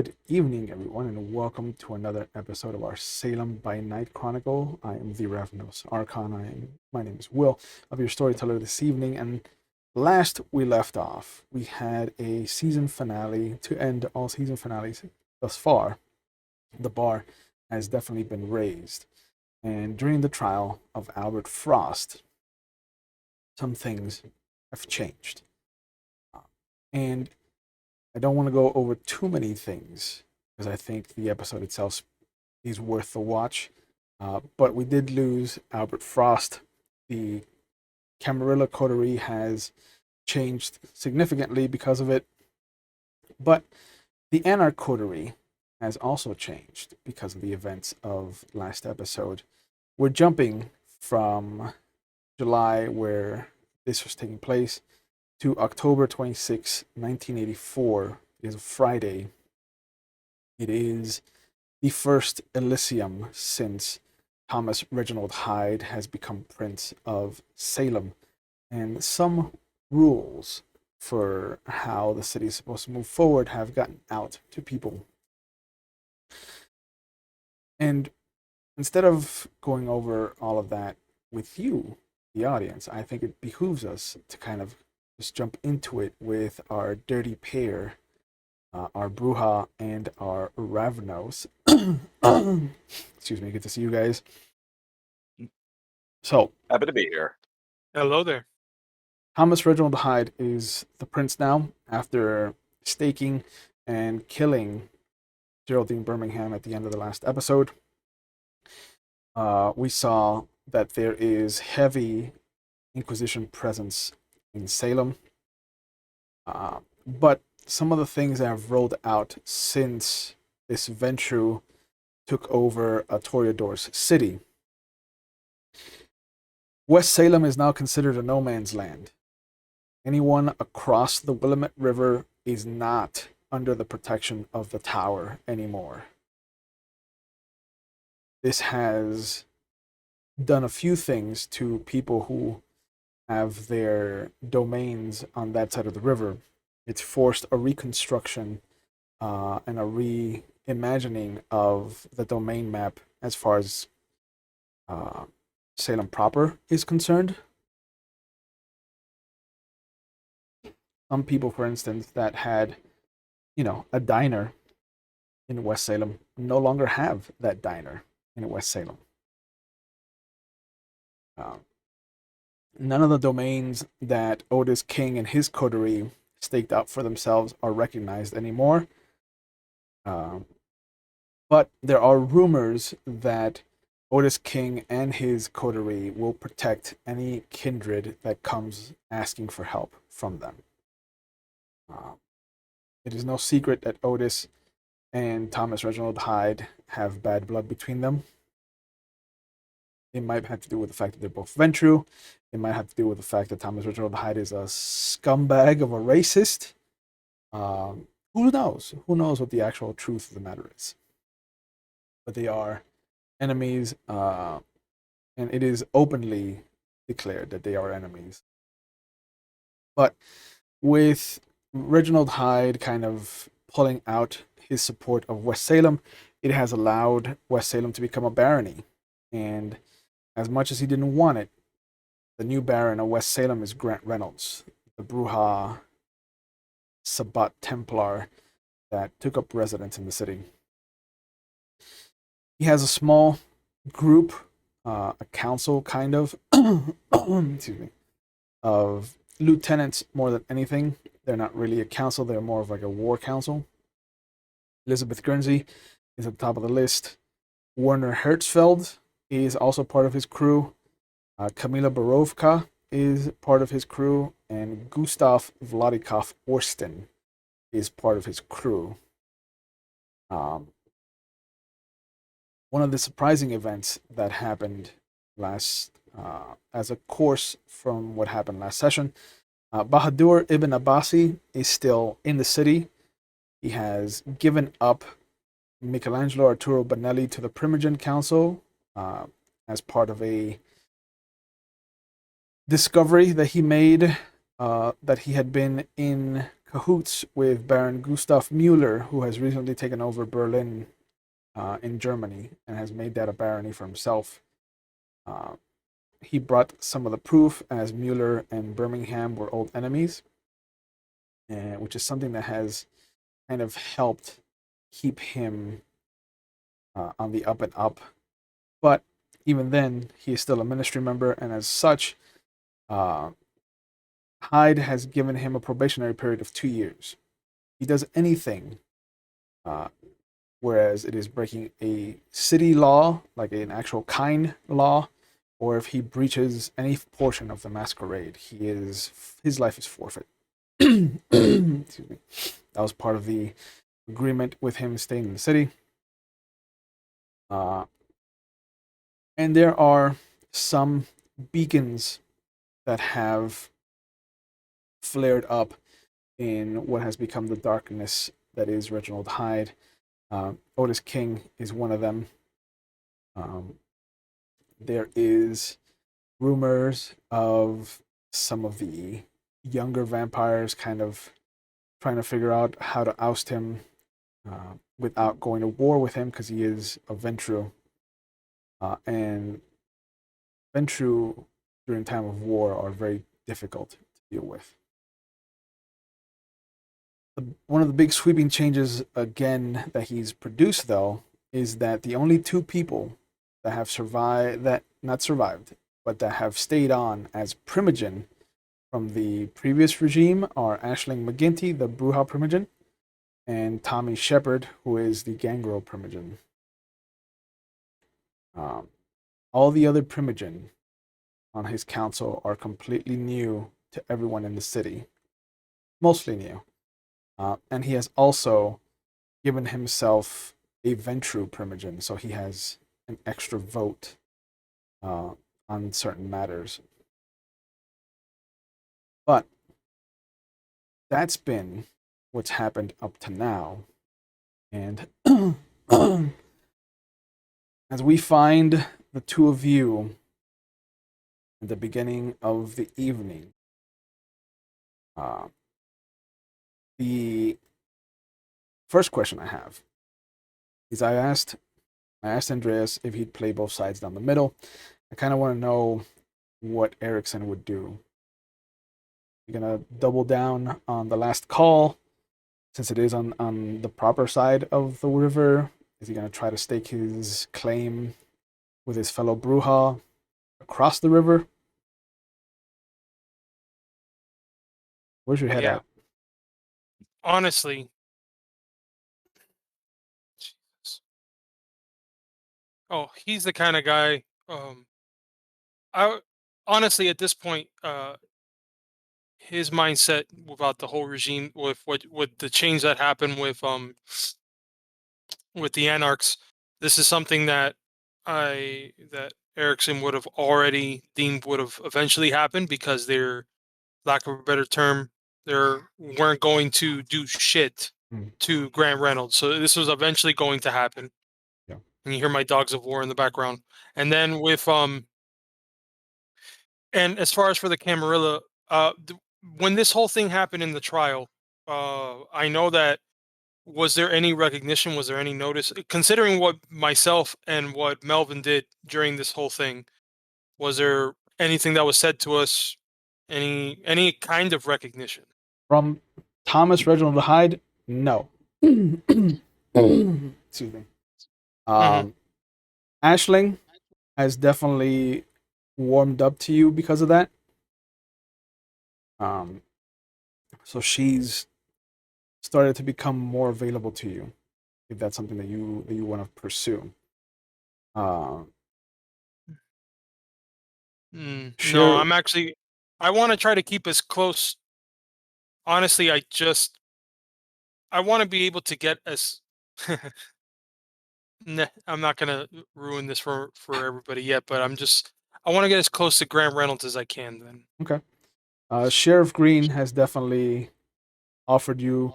Good evening, everyone, and welcome to another episode of our Salem by Night Chronicle. I am the Ravnos Archon. My name is Will. I'll be your storyteller this evening. And last we left off, we had a season finale to end all season finales thus far. The bar has definitely been raised. And during the trial of Albert Frost, some things have changed. And I don't want to go over too many things because I think the episode itself is worth the watch. But we did lose Albert Frost. The Camarilla coterie has changed significantly because of it. But the Anarch coterie has also changed because of the events of last episode. We're jumping from July, where this was taking place, to October 26, 1984. It is a Friday. It is the first Elysium since Thomas Reginald Hyde has become Prince of Salem. And some rules for how the city is supposed to move forward have gotten out to people. And instead of going over all of that with you, the audience, I think it behooves us to kind of just jump into it with our dirty pair, our Bruja and our Ravnos. Excuse me, good to see you guys. So, Happy to be here. Hello there. Thomas Reginald Hyde is the prince now after staking and killing Geraldine Birmingham at the end of the last episode. We saw that there is heavy Inquisition presence in Salem. But some of the things that have rolled out since this Ventrue took over Toreador's city. West Salem is now considered a no man's land. Anyone across the Willamette River is not under the protection of the tower anymore. This has done a few things to people who have their domains on that side of the river. It's forced a reconstruction and a reimagining of the domain map as far as Salem proper is concerned. Some people, for instance, that had, a diner in West Salem no longer have that diner in West Salem. None of the domains that Otis King and his coterie staked out for themselves are recognized anymore. But there are rumors that Otis King and his coterie will protect any kindred that comes asking for help from them. It is no secret that Otis and Thomas Reginald Hyde have bad blood between them. It might have to do with the fact that they're both Ventrue. It might have to do with the fact that Thomas Reginald Hyde is a scumbag of a racist. Who knows? Who knows what the actual truth of the matter is? But they are enemies, and it is openly declared that they are enemies. But with Reginald Hyde kind of pulling out his support of West Salem, it has allowed West Salem to become a barony. And as much as he didn't want it, the new Baron of West Salem is Grant Reynolds, the Bruja Sabbat Templar that took up residence in the city. He has a small group, a council kind of, excuse me, of lieutenants more than anything. They're not really a council, they're more of like a war council. Elizabeth Guernsey is at the top of the list. Werner Hertzfeld is also part of his crew. Kamila Borovka is part of his crew, and Gustav Vladikov Orsten is part of his crew. One of the surprising events that happened last, as a course from what happened last session, Bahadur Ibn Abbasi is still in the city. He has given up Michelangelo Arturo Bonelli to the Primogen Council as part of a discovery that he made, that he had been in cahoots with Baron Gustav Mueller, who has recently taken over Berlin in Germany and has made that a barony for himself. Uh, he brought some of the proof, as Mueller and Birmingham were old enemies, which is something that has kind of helped keep him on the up and up. But even then, he is still a ministry member, and as such, uh, Hyde has given him a probationary period of 2 years. He does anything, uh, whereas it is breaking a city law, like an actual kind law, or if he breaches any portion of the masquerade, his life is forfeit. Excuse me. That was part of the agreement with him staying in the city. And there are some beacons that have flared up in what has become the darkness that is Reginald Hyde. Otis King is one of them. There is rumors of some of the younger vampires kind of trying to figure out how to oust him without going to war with him, because he is a Ventru. And Ventru during time of war are very difficult to deal with. One of the big sweeping changes again that he's produced, though, is that the only two people that have survived, that not survived, but that have stayed on as Primogen from the previous regime are Aisling McGinty, the Bruja Primogen, and Tommy Shepard, who is the Gangrel Primogen. All the other Primogen on his council are completely new to everyone in the city, mostly new. And he has also given himself a Ventru Primogen, so he has an extra vote on certain matters. But that's been what's happened up to now. And as we find the two of you at the beginning of the evening, the first question I have is I asked Andreas if he'd play both sides down the middle. I kind of want to know what Erickson would do. You're gonna double down on the last call, since it is on the proper side of the river. Is he gonna try to stake his claim with his fellow Bruja across the river? Where's your head Yeah. at? Honestly, Jesus. Oh, he's the kind of guy. I honestly at this point, his mindset about the whole regime, with what the change that happened with the Anarchs, this is something that Erickson would have already deemed would have eventually happened, because they're, lack of a better term, they weren't going to do shit to Grant Reynolds. So this was eventually going to happen. Yeah. And you hear my dogs of war in the background. And then with and as far as for the Camarilla, when this whole thing happened in the trial, I know that, was there any recognition? Was there any notice? Considering what myself and what Melvin did during this whole thing, was there anything that was said to us? Any kind of recognition? From Thomas Reginald Hyde, no. Excuse me. Mm-hmm. Aisling has definitely warmed up to you because of that. So she's started to become more available to you, if that's something that you want to pursue. No, Share I'm actually. I want to try to keep as close. Honestly, I want to be able to get as. Nah, I'm not gonna ruin this for everybody yet, but I want to get as close to Grant Reynolds as I can. Then. Okay. Sheriff Green has definitely offered you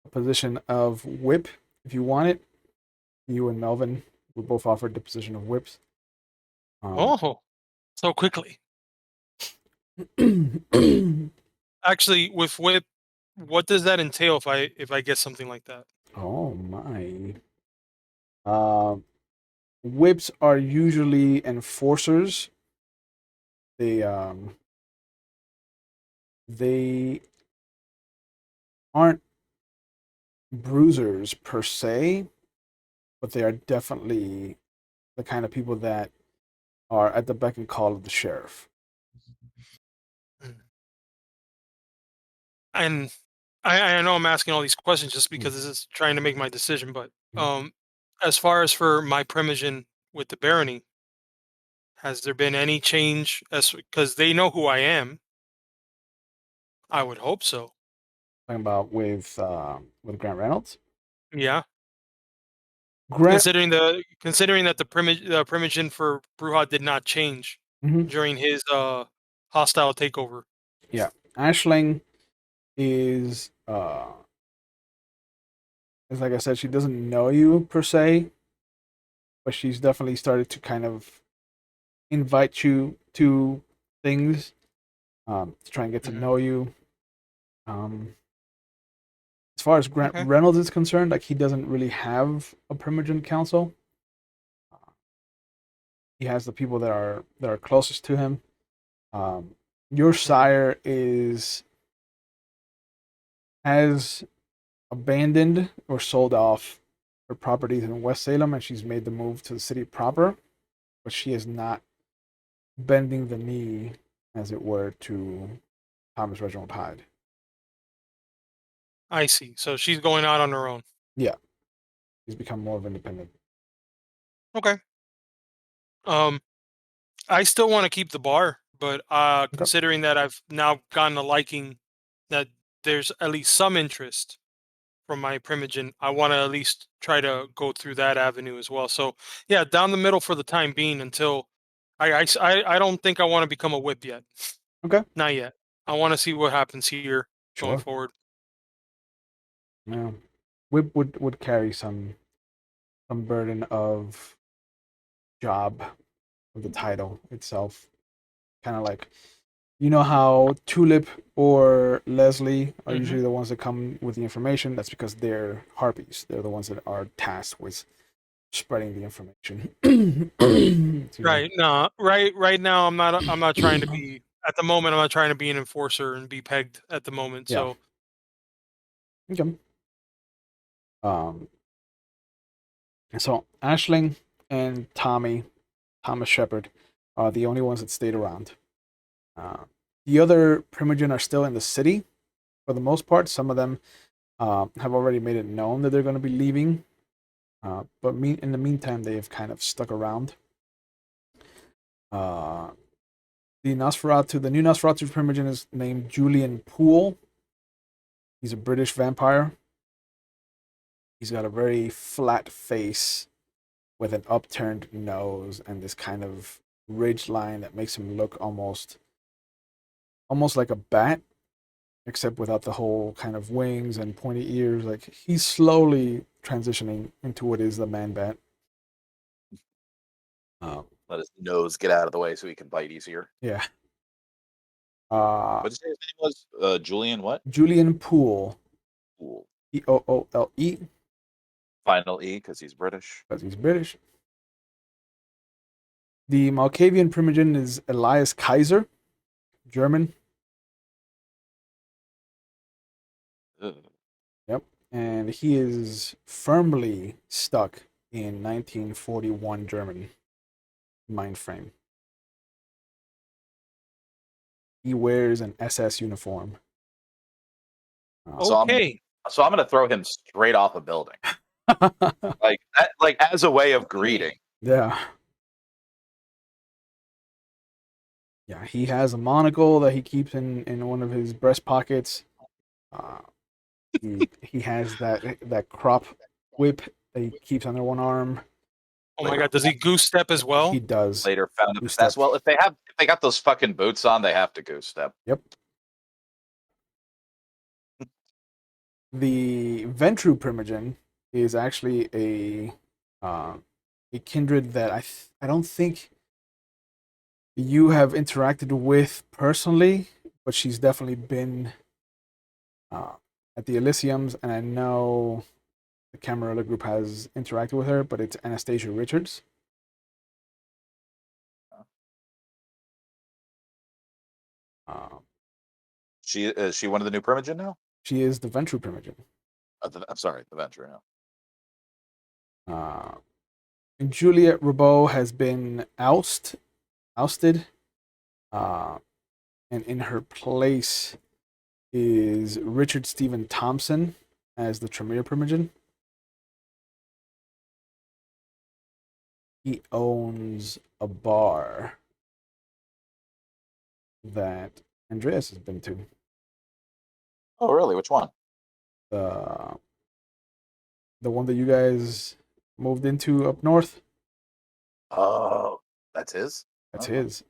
a position of whip if you want it. You and Melvin were both offered the position of whips. Oh, so quickly. Actually, with whip, what does that entail if I get something like that? Oh my. Uh, whips are usually enforcers. They aren't bruisers per se, but they are definitely the kind of people that are at the beck and call of the sheriff. Mm. And I know I'm asking all these questions just because this is trying to make my decision, but Mhm. as far as for my Primogen with the Barony, has there been any change? As because they know who I am, I would hope so. Talking about with Grant Reynolds. Yeah, Grant. considering that the Primogen for Bruja did not change Mhm. during his hostile takeover. Yeah, Ashling is like I said, she doesn't know you per se, but she's definitely started to kind of invite you to things to try and get to Mhm. know you. Um, as far as Grant Okay. Reynolds is concerned, like he doesn't really have a Primogen council. He has the people that are closest to him. Your Mhm. sire is has abandoned or sold off her properties in West Salem, and she's made the move to the city proper, but she is not bending the knee, as it were, to Thomas Reginald Hyde. I see. So she's going out on her own. Yeah, he's become more of an independent. Okay. Um, I still want to keep the bar, but Okay. considering that I've now gotten a liking that there's at least some interest from my Primogen, I want to at least try to go through that avenue as well. So yeah, down the middle for the time being until I don't think I want to become a whip yet. Okay. Not yet. I want to see what happens here going Sure. forward. Yeah. Whip would carry some burden of job of the title itself. Kind of like you know how Tulip or Leslie are Hmm. usually the ones that come with the information. That's because they're harpies. They're the ones that are tasked with spreading the information. Excuse me. Right. No. Right now, I'm not trying to be at the moment. I'm not trying to be an enforcer and be pegged at the moment. Yeah. So Okay. Um. And so Ashling and Thomas Shepard, are the only ones that stayed around. Uh, the other Primogen are still in the city for the most part. Some of them have already made it known that they're going to be leaving, but in the meantime, they have kind of stuck around. Uh, the new Nosferatu Primogen is named Julian Poole. He's a British vampire. He's got a very flat face with an upturned nose and this kind of ridge line that makes him look almost like a bat, except without the whole kind of wings and pointy ears. Like he's slowly transitioning into what is the man bat. Um, Let his nose get out of the way so he can bite easier. yeah. Uh, What did you say his name was? Julian what? Julian Poole, Cool. Poole, Final E because he's British. because he's British. The Malkavian Primogen is Elias Kaiser, German. Ugh. Yep. And he is firmly stuck in 1941 German mind frame. He wears an SS uniform. So I'm okay. so I'm gonna throw him straight off a building, like that, like as a way of greeting. Yeah. Yeah, he has a monocle that he keeps in one of his breast pockets. Uh, he has that crop whip that he keeps under one arm. Oh my God. Does he goose step as He well? does. Later found out Two that that's step. well, if they got those fucking boots on, they have to goose step. Yep. The Ventru Primogen is actually a kindred that I don't think you have interacted with personally, but she's definitely been at the Elysiums, and I know the Camarilla group has interacted with her, but it's Anastasia Richards. Is she one of the new Primogen now? She is the Ventru Primogen. I'm sorry, the Venture. Yeah. Juliet Rabot has been ousted, and in her place is Richard Stephen Thompson as the Tremere Primogen. He owns a bar that Andreas has been to. Oh, really? Which one? The one that you guys moved into up north. Oh, that's his? That's Oh. his.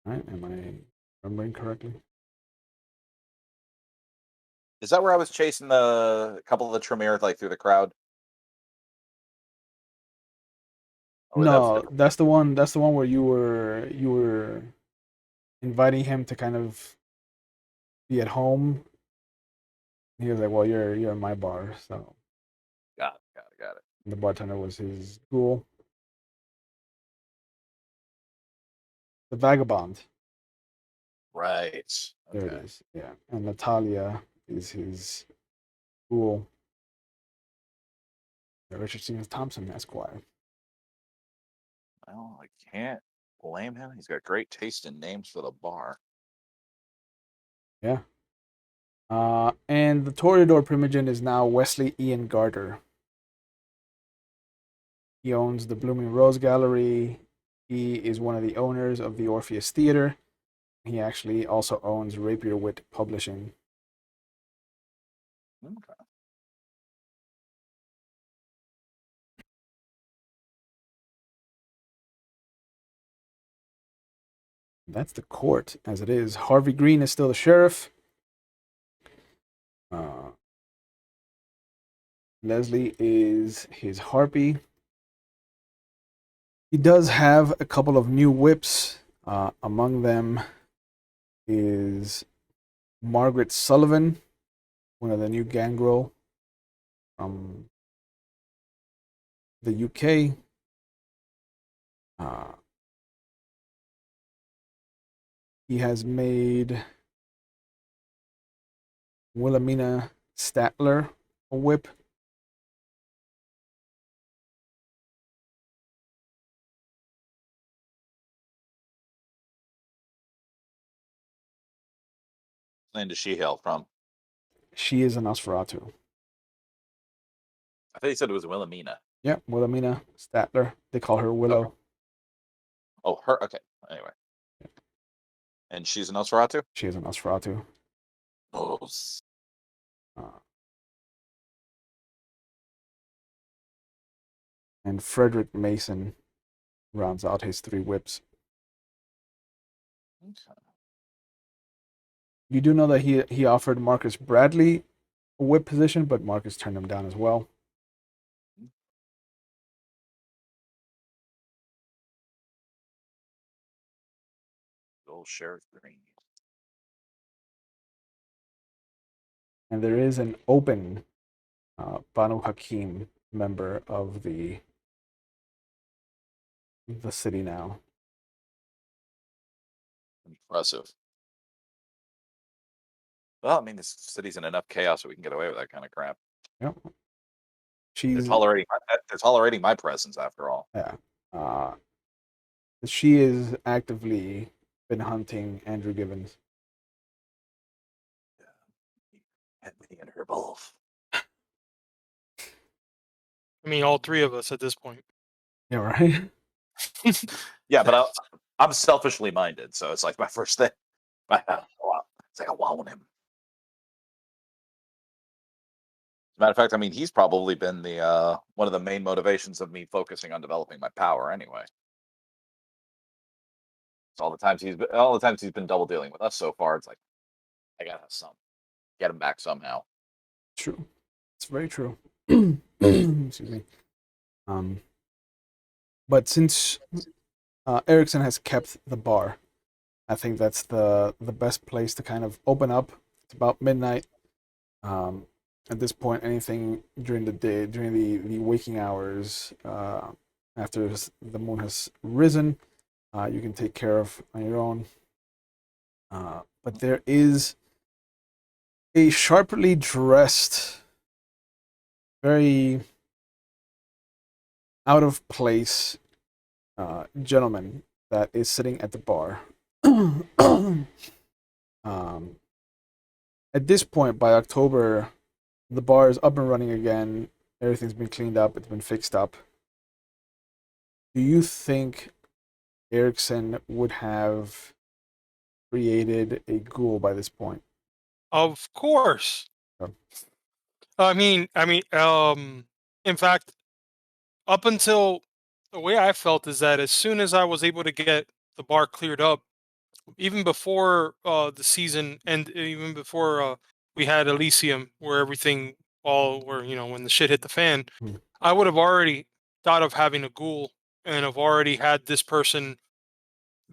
Right? Am I remembering correctly? Is that where I was chasing a couple of the Tremere like through the crowd? Or No, that's the one. That's the one where you were inviting him to kind of be at home. He was like, "Well, you're in my bar," so Got it. the bartender was his ghoul. The vagabond. Right. There Okay. it is. Yeah, and Natalia is his ghoul. Richard Stevens Thompson, Esquire. Well, I can't blame him. He's got great taste in names for the bar. Yeah. And the Toreador Primogen is now Wesley Ian Garter. He owns the Blooming Rose Gallery. He is one of the owners of the Orpheus Theater. He actually also owns Rapier Wit Publishing. Okay. That's the court as it is. Harvey Green is still the sheriff. Leslie is his harpy. He does have a couple of new whips. Among them is Margaret Sullivan, one of the new gangrel from the UK. He has made Wilhelmina Statler a whip. Land does she hail from? She is a Nosferatu. I thought you said it was Wilhelmina. Yeah, Wilhelmina Statler. They call her Willow. Okay. Oh, her. Okay. Anyway. Yeah. And she's a Nosferatu? She is a Nosferatu. Oh. And Frederick Mason rounds out his three whips. Okay. You do know that he offered Marcus Bradley a whip position, but Marcus turned him down as well. Old Sheriff Green. And there is an open Banu Hakim member of the city now. Impressive. Well, I mean, this city's in enough chaos so we can get away with that kind of crap. Yep. They're tolerating my presence after all. Yeah. She is actively been hunting Andrew Gibbons. And me and her both. I mean, all three of us at this point. Yeah, right? Yeah, but I'm selfishly minded, so it's like my first thing. It's like I want him. As a matter of fact, I mean, he's probably been the one of the main motivations of me focusing on developing my power anyway. So all the times he's been double dealing with us so far, it's like I gotta have get him back somehow. True. It's very true. Excuse me. But since Erickson has kept the bar I think that's the best place to kind of open up. It's about midnight. At this point, anything during the day, during the waking hours, after the moon has risen, you can take care of on your own. But there is a sharply dressed, very out of place gentleman that is sitting at the bar. At this point, by October, the bar is up and running again. Everything's been cleaned up. It's been fixed up. Do you think Erickson would have created a ghoul by this point? Of course. Oh. In fact, up until the way I felt is that as soon as I was able to get the bar cleared up, even before the season and even before we had Elysium, where everything when the shit hit the fan, I would have already thought of having a ghoul and have already had this person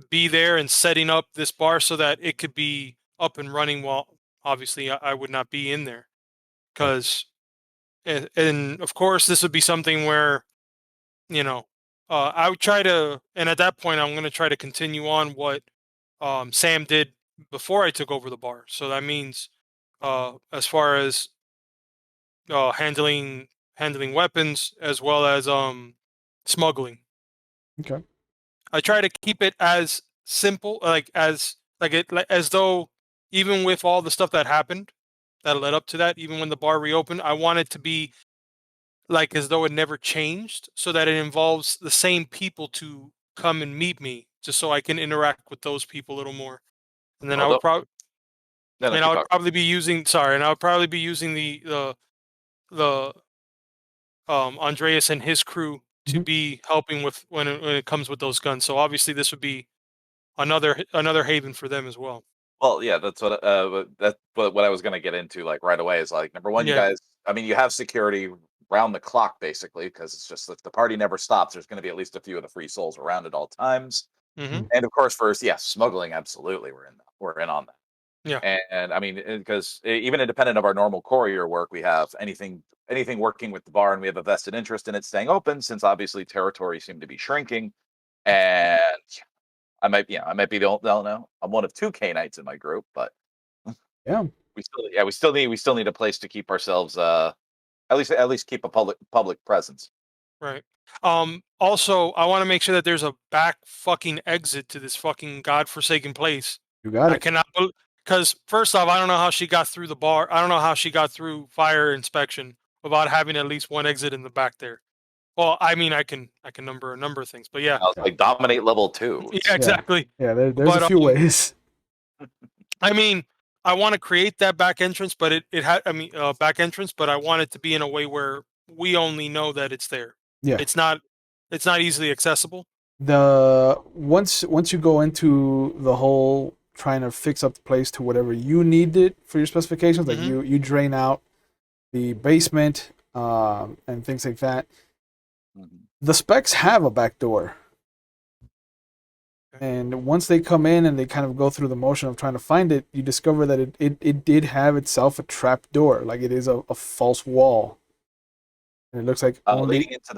be there and setting up this bar so that it could be up and running while obviously I would not be in there. Because, and of course, this would be something where, I would try to, and at that point, I'm going to try to continue on what Sam did before I took over the bar. So that means, as far as handling weapons as well as smuggling. Okay. I try to keep it as simple, as though even with all the stuff that happened that led up to that, even when the bar reopened, I want it to be like as though it never changed, so that it involves the same people to come and meet me, just so I can interact with those people a little more. And then I would probably be using the Andreas and his crew to be helping with when it comes with those guns. So obviously this would be another haven for them as well. Well, yeah, that's what what I was going to get into like right away is like number one, you Yeah. guys. I mean, you have security round the clock basically because it's just if the party never stops, there's going to be at least a few of the free souls around at all times. Mm-hmm. And of course, first, yes, smuggling, absolutely, we're in on that. Yeah. And I mean, because even independent of our normal courier work, we have anything working with the bar, and we have a vested interest in it staying open, since obviously territories seem to be shrinking. And I might be the old. No, no, I'm one of two K Knights in my group, but Yeah. we still need a place to keep ourselves. At least keep a public presence. Right. Also, I want to make sure that there's a back fucking exit to this fucking godforsaken place. You got I it. cannot, because first off, I don't know how she got through the bar. I don't know how she got through fire inspection without having at least one exit in the back there. Well, I mean, I can number a number of things, but yeah. I was like dominate level 2. Yeah, exactly. Yeah, there's a few ways. I mean, I want to create that back entrance, but it had, back entrance, but I want it to be in a way where we only know that it's there. Yeah. It's not easily accessible. Once you go into the whole trying to fix up the place to whatever you need it for your specifications, like you drain out the basement and things like that. The specs have a back door. And once they come in and they kind of go through the motion of trying to find it, you discover that it did have itself a trap door. Like it is a false wall. And it looks like leading into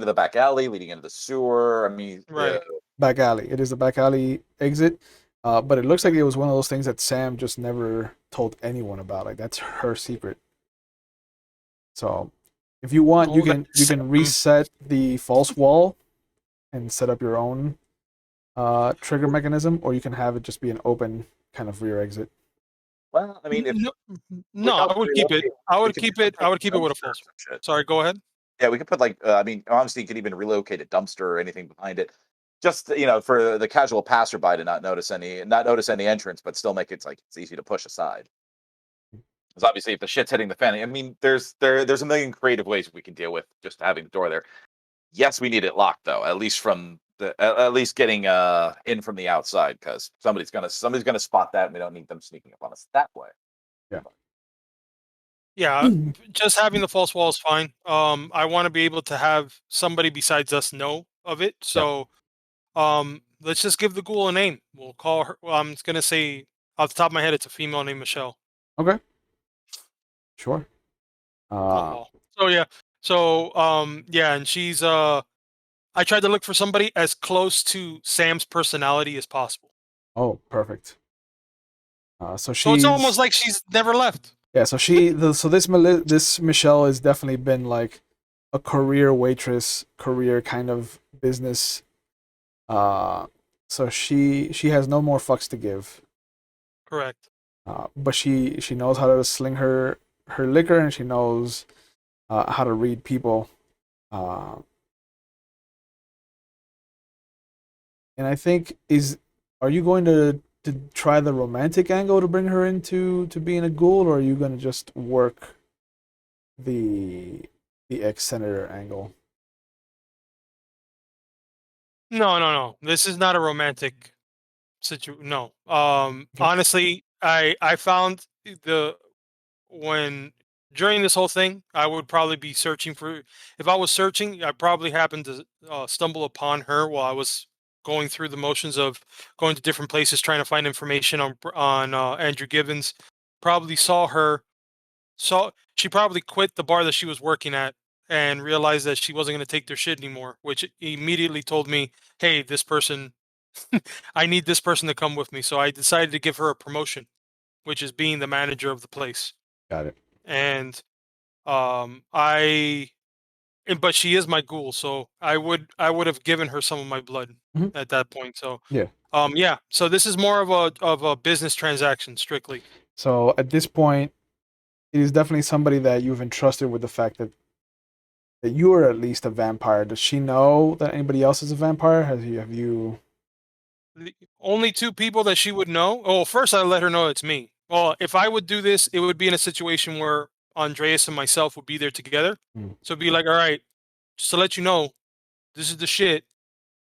the back alley, leading into the sewer. I mean, right. Back alley. It is the back alley exit. But it looks like it was one of those things that Sam just never told anyone about. Like that's her secret. So if you want, you can reset the false wall and set up your own trigger mechanism, or you can have it just be an open kind of rear exit. Well, I mean, I would keep it. I would keep it with a false. Sorry, go ahead. Yeah, we could put I mean, honestly, you could even relocate a dumpster or anything behind it, just for the casual passerby to not notice any entrance, but still make it like it's easy to push aside. Because obviously, if the shit's hitting the fan, I mean, there's a million creative ways we can deal with just having the door there. Yes, we need it locked though, at least getting in from the outside, because somebody's gonna spot that, and we don't need them sneaking up on us that way. Yeah, just having the false wall is fine. I want to be able to have somebody besides us know of it. So, let's just give the ghoul a name. We'll call her. Well, I'm gonna say off the top of my head, it's a female named Michelle. Okay. Sure. So yeah. So yeah, and she's I tried to look for somebody as close to Sam's personality as possible. Oh, perfect. So So it's almost she's like she's never left. yeah. So this Michelle has definitely been like a career waitress, career kind of business. So she has no more fucks to give. Correct. But she knows how to sling her liquor, and she knows how to read people. Uh, and I think are you going to try the romantic angle to bring her into to being a ghoul, or are you going to just work the ex-senator angle? No. This is not a romantic situation. No. Okay. Honestly, I found when during this whole thing, I would probably be searching for. If I was searching, I probably happened to stumble upon her while I was going through the motions of going to different places trying to find information on Andrew Givens. Probably saw her. Saw she probably quit the bar that she was working at and realized that she wasn't going to take their shit anymore. Which immediately told me, "Hey, this person, I need this person to come with me." So I decided to give her a promotion, which is being the manager of the place. Got it. And I but she is my ghoul, so I would have given her some of my blood Mhm. at that point. So Yeah. yeah. So this is more of a business transaction strictly. So at this point, it is definitely somebody that you've entrusted with the fact that you are at least a vampire. Does she know that anybody else is a vampire? Have you? The only two people that she would know. Oh, first I let her know it's me. Well, if I would do this, it would be in a situation where Andreas and myself would be there together. Hmm. So it'd be like, all right, just to let you know, this is the shit.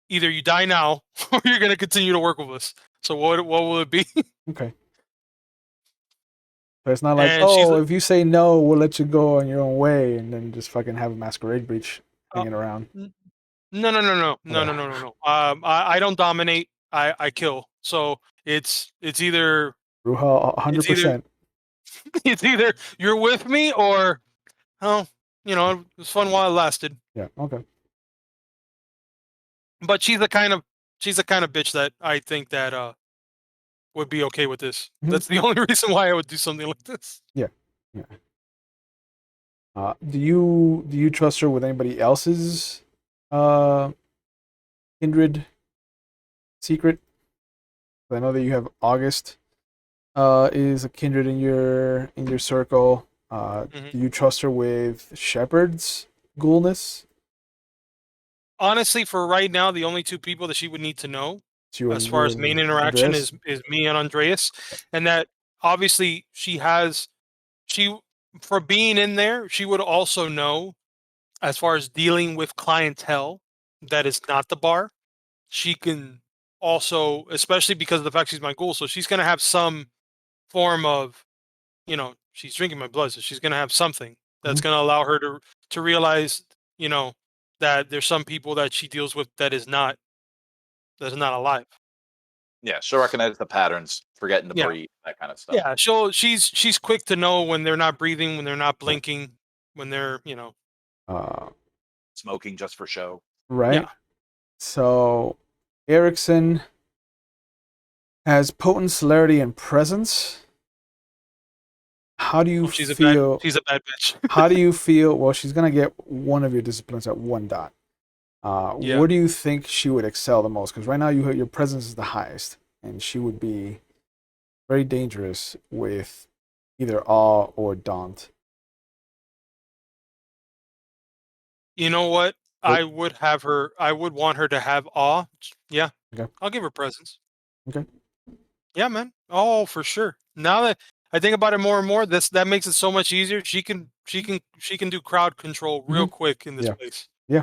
Either you die now, or you're gonna continue to work with us. So what will it be? Okay. So it's not like, And she's oh, if you say no, we'll let you go on your own way, and then just fucking have a masquerade breach uh, hanging around. Okay. no. I don't dominate. I kill. So it's either Ruha, it's either 100%. it's either you're with me or oh, it was fun while it lasted. Yeah. Okay. But she's the kind of bitch that I think that would be okay with this. Mhm. That's the only reason why I would do something like this. Yeah. Yeah. Do you trust her with anybody else's uh kindred secret? I know that you have August is a kindred in your circle. Mhm. Do you trust her with Shepard's ghoulness? Honestly, for right now, the only two people that she would need to know, It's you as and far as main interaction, Andreas. is me and Andreas, and that obviously she for being in there, she would also know as far as dealing with clientele that is not the bar. She can also, especially because of the fact she's my ghoul, so she's gonna have some form of, she's drinking my blood, so she's gonna have something that's Mhm. gonna allow her to realize, you know, that there's some people that she deals with that is not alive. Yeah, she'll recognize the patterns, forgetting to Yeah, breathe, that kind of stuff. yeah. She's quick to know when they're not breathing, when they're not Yeah. blinking, when they're Uh, Smoking just for show. yeah. right. So Erickson has potent celerity and presence. How do you Oh, she's a bad feel? she's a bad bitch. How do you feel? Well, she's gonna get one of your disciplines at one dot. Yeah. Where do you think she would excel the most? Because right now your presence is the highest, and she would be very dangerous with either awe or daunt. You know what? What? I would want her to have awe. Yeah. Okay. I'll give her presence. Okay. Yeah, man. Oh, for sure. Now that I think about it more and more, that makes it so much easier. She can do crowd control real Hmm. quick in this Yeah. place. Yeah.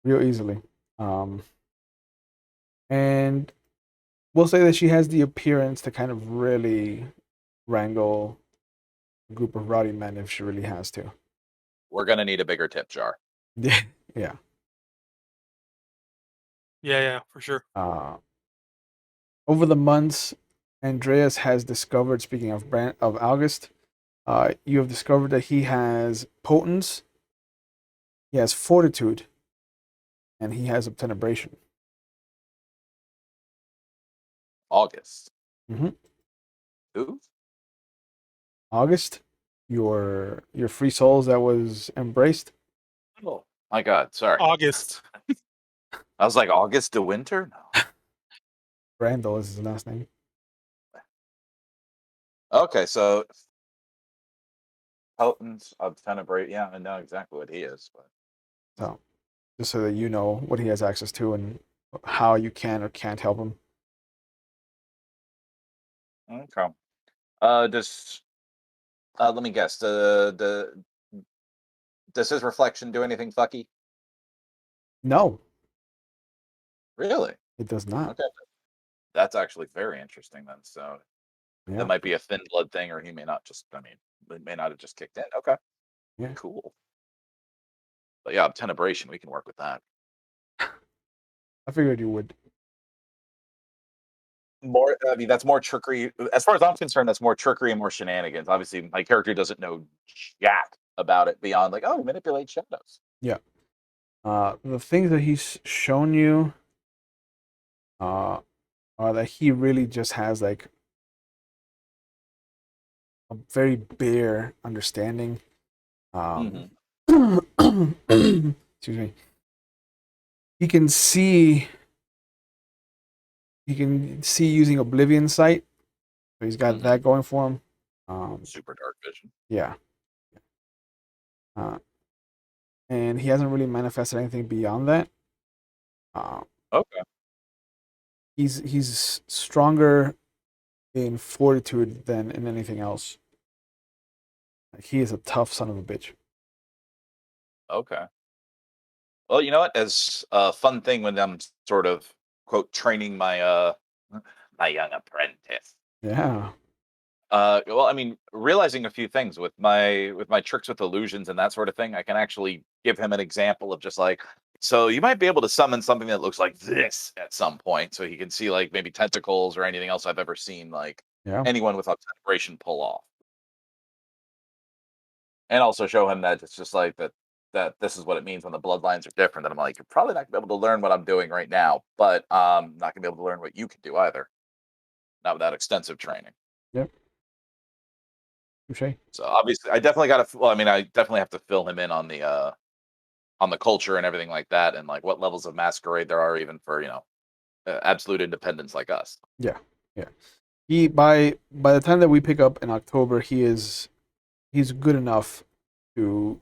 Real easily. And we'll say that she has the appearance to kind of really wrangle a group of rowdy men if she really has to. We're gonna need a bigger tip jar. Yeah. Yeah. Yeah, for sure. Over the months, Andreas has discovered. Speaking of August, you have discovered that he has potence, he has fortitude, and he has obtenebration. August. Mm-hmm. Who? August, your free souls that was embraced. Oh my God! Sorry, August. I was like August de Winter. No. Randall is his last name. Okay, so Potence of Tenebrae. Yeah, I know exactly what he is. But So just so that you know what he has access to and how you can or can't help him. okay. Just let me guess. Does his reflection do anything fucky? No, Really? it does not. Okay, that's actually very interesting then. So that Yeah, might be a thin blood thing, or he may not just. I mean, it may not have just kicked in. Okay, yeah. cool. But yeah, Tenebration, we can work with that. I figured you would. More, I mean, that's more trickery. As far as I'm concerned, that's more trickery and more shenanigans. Obviously, my character doesn't know jack about it beyond like, oh, manipulate shadows. Yeah. The things that he's shown you are that he really just has like a very bare understanding. Mm-hmm. Excuse me. He can see. He can see using Oblivion Sight, so he's got Mm-hmm. that going for him. Super dark vision. Yeah. And he hasn't really manifested anything beyond that. Uh, Okay. he's stronger in fortitude than in anything else. Like, he is a tough son of a bitch. Okay. Well, you know what? As a fun thing when I'm sort of quote training my my young apprentice. Yeah. Well, I mean, realizing a few things with my tricks with illusions and that sort of thing, I can actually give him an example of just like, so you might be able to summon something that looks like this at some point, so he can see like maybe tentacles or anything else I've ever seen like Yeah. anyone with obtenebration pull off, and also show him that it's just like that this is what it means when the bloodlines are different. And I'm like, you're probably not gonna be able to learn what I'm doing right now, but not gonna be able to learn what you can do either, not without extensive training. Yep. Touche. So obviously, I definitely got to. Well, I mean, I definitely have to fill him in on the culture and everything like that, and like what levels of masquerade there are, even for absolute independents like us. Yeah. Yeah. He by the time that we pick up in October, he's good enough to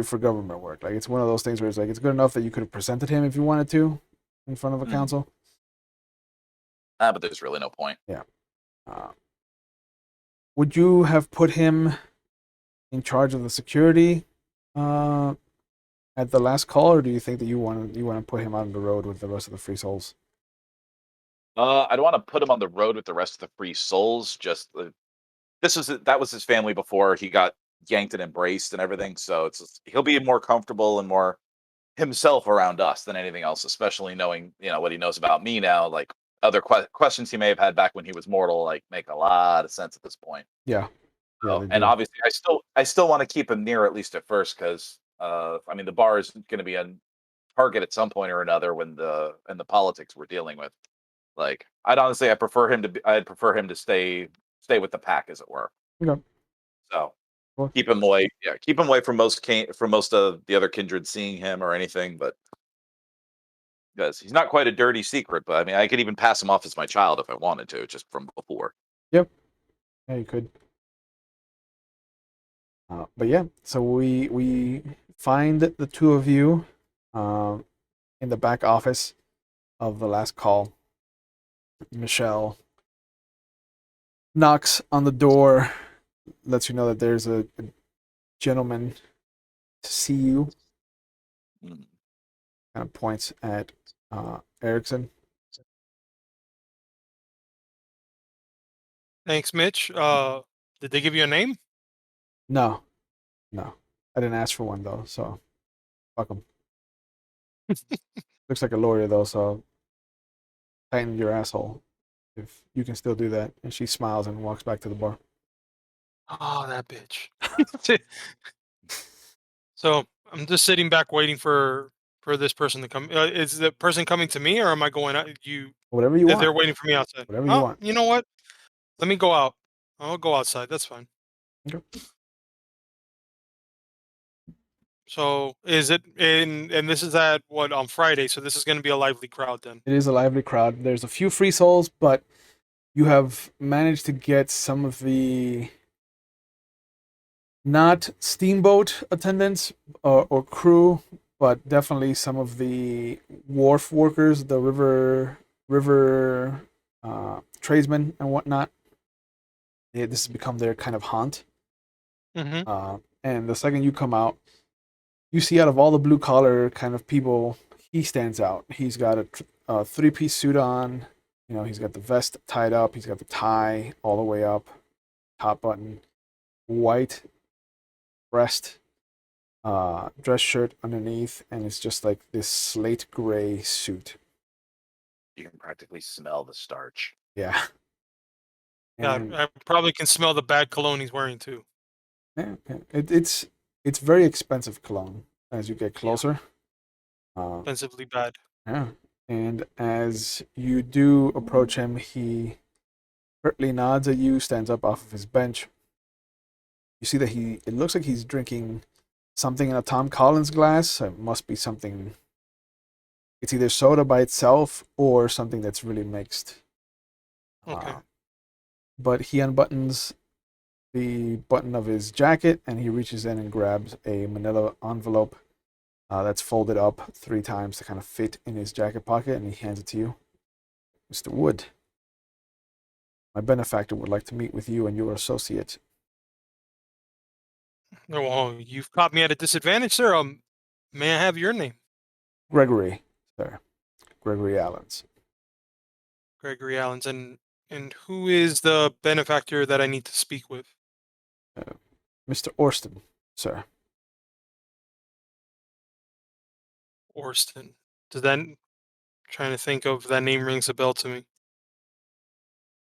for government work. Like it's one of those things where it's like it's good enough that you could have presented him if you wanted to in front of a Mhm. council. But there's really no point. Yeah. Would you have put him in charge of the security uh, at the last call, or do you think that you want to put him out on the road with the rest of the free souls? I don't want to put him on the road with the rest of the free souls. Just that was his family before he got yanked and embraced and everything. So he'll be more comfortable and more himself around us than anything else, especially knowing what he knows about me now. Like other questions he may have had back when he was mortal, like make a lot of sense at this point. Yeah. Yeah, So, they and do. obviously, I still want to keep him near at least at first because I mean the bar is going to be a target at some point or another when the politics we're dealing with. Like I'd prefer him to stay with the pack as it were. Okay. So Well, keep him away from most of the other kindred seeing him or anything. But because he's not quite a dirty secret, but I mean I could even pass him off as my child if I wanted to, just from before. yep. Yeah, you could. But yeah, so we find the two of you um, in the back office of the last call. Michelle knocks on the door, lets you know that there's a gentleman to see you. Mm. Kind of points at Erickson. Thanks, Mitch. Did they give you a name? No, no, I didn't ask for one though, so fuck them. Looks like a lawyer though, so tighten your asshole if you can still do that. And she smiles and walks back to the bar. Oh, that bitch. So I'm just sitting back waiting for this person to come. Is the person coming to me, or am I going out? Whatever you They're want. waiting for me outside. Whatever you Oh, want. you know what? Let me go out. I'll go outside. That's fine. Okay. So is it and this is at what on Friday? So this is going to be a lively crowd then. It is a lively crowd. There's a few free souls, but you have managed to get some of the not steamboat attendants or crew, but definitely some of the wharf workers, the river tradesmen and whatnot. Yeah, this has become their kind of haunt. Mm-hmm. And the second you come out, you see out of all the blue collar kind of people, he stands out. He's got a three-piece suit on. You know, he's got the vest tied up. He's got the tie all the way up, top button, white breast, dress shirt underneath, and it's just like this slate gray suit. You can practically smell the starch. Yeah. Yeah, And I probably can smell the bad cologne he's wearing too. yeah, it's very expensive cologne as you get closer. Offensively bad. Yeah. And as you do approach him, he curtly nods at you, stands up off of his bench. You see that it looks like he's drinking something in a Tom Collins glass. It must be something, it's either soda by itself or something that's really mixed. Okay. But he unbuttons the button of his jacket and he reaches in and grabs a manila envelope that's folded up 3 times to kind of fit in his jacket pocket, and he hands it to you. Mr. Wood, my benefactor would like to meet with you and your associate. Well, you've caught me at a disadvantage, sir. May I have your name? Gregory, sir. Gregory Allens. Gregory Allens. And who is the benefactor that I need to speak with? Mr. Orston, sir. Orston. Does that trying to think of that name rings a bell to me.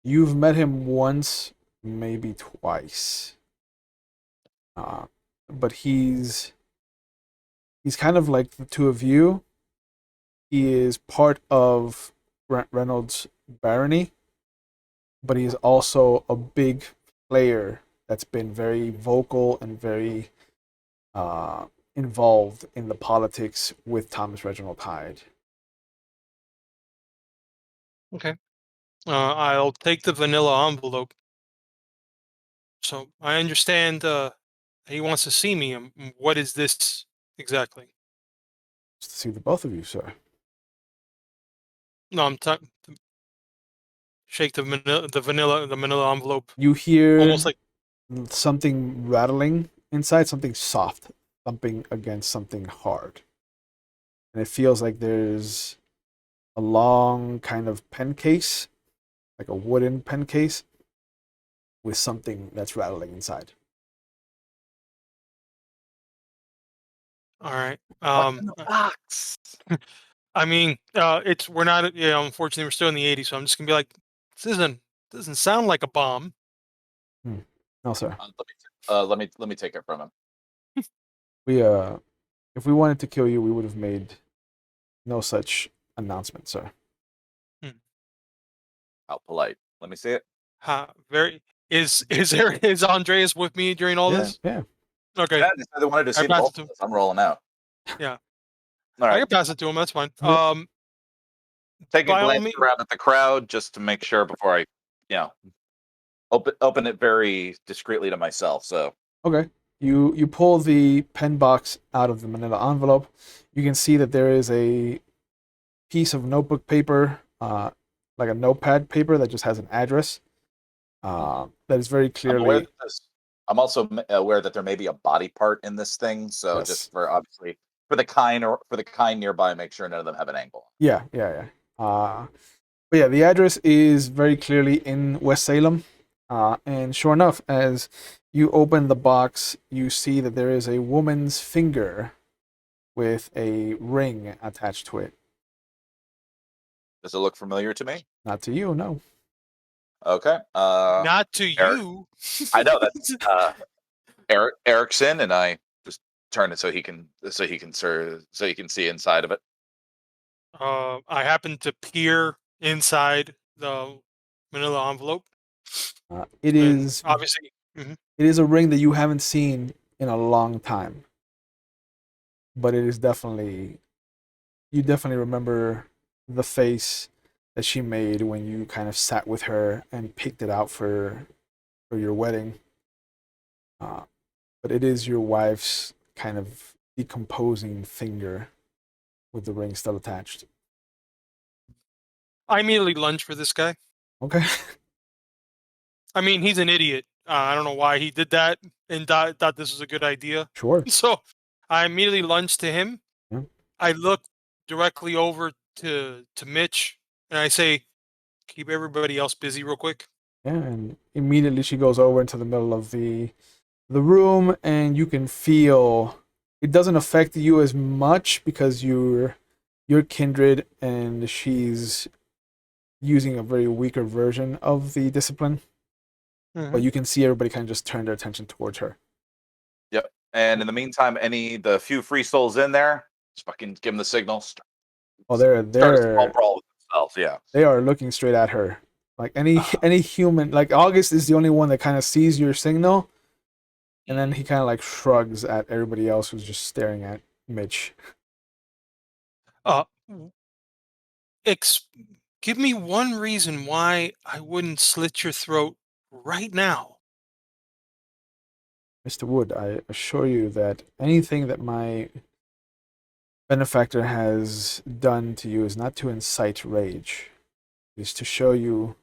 You've met him once, maybe twice. But he's kind of like the two of you. He is part of Grant Reynolds' Barony, but he is also a big player that's been very vocal and very involved in the politics with Thomas Reginald Hyde. Okay. I'll take the vanilla envelope. So I understand he wants to see me. What is this exactly? Just to see the both of you, sir. No, I'm shake the manila envelope. You hear Almost like something rattling inside, something soft thumping against something hard. And it feels like there's a long kind of pen case, like a wooden pen case, with something that's rattling inside. all right. What's in the box? I mean, we're not, unfortunately we're still in the 80s, so I'm just gonna be like, this doesn't sound like a bomb. No, sir. Let me take it from him. We if we wanted to kill you, we would have made no such announcement, sir. How polite. Let me see it. Very is Andreas with me during all this? Yeah. Okay. Yeah, they said they wanted to see pass both it to of us. I'm rolling out. Yeah. All I right. can pass it to him. That's fine. Yeah. Take a by all glance means- around at the crowd just to make sure before I, open it very discreetly to myself. So Okay. You pull the pen box out of the manila envelope. You can see that there is a piece of notebook paper, like a notepad paper that just has an address. That is very clearly. I'm also aware that there may be a body part in this thing. So Yes. just obviously for the kind nearby, make sure none of them have an angle. Yeah. But yeah, the address is very clearly in West Salem. And sure enough, as you open the box, you see that there is a woman's finger with a ring attached to it. Does it look familiar to me? Not to you, no. Okay. Not to Eric, you. I know that's Erickson, and I just turn it so he can see inside of it. I happen to peer inside the manila envelope, It and is obviously, mhm. it is a ring that you haven't seen in a long time, but it is definitely you definitely remember the face that she made when you kind of sat with her and picked it out for your wedding. Uh, but it is your wife's kind of decomposing finger with the ring still attached. I immediately lunge for this guy. Okay. I mean, he's an idiot. I don't know why he did that and thought this was a good idea. Sure. So I immediately lunged to him. Yeah. I look directly over to Mitch, and I say, "Keep everybody else busy, real quick." Yeah, and immediately she goes over into the middle of the room, and you can feel it doesn't affect you as much because you're kindred and she's using a very weaker version of the discipline, but Mhm. you can see everybody kind of just turn their attention towards her. Yep. And in the meantime, the few free souls in there, just fucking give them the signal. Oh, Start a small brawl with themselves. Yeah. they are looking straight at her. Like any Uh, any human, like August is the only one that kind of sees your signal, and then he kind of like shrugs at everybody else who's just staring at Mitch. Uh, ex- Give me one reason why I wouldn't slit your throat right now. Mr. Wood, I assure you that anything that my benefactor has done to you is not to incite rage. It is to show you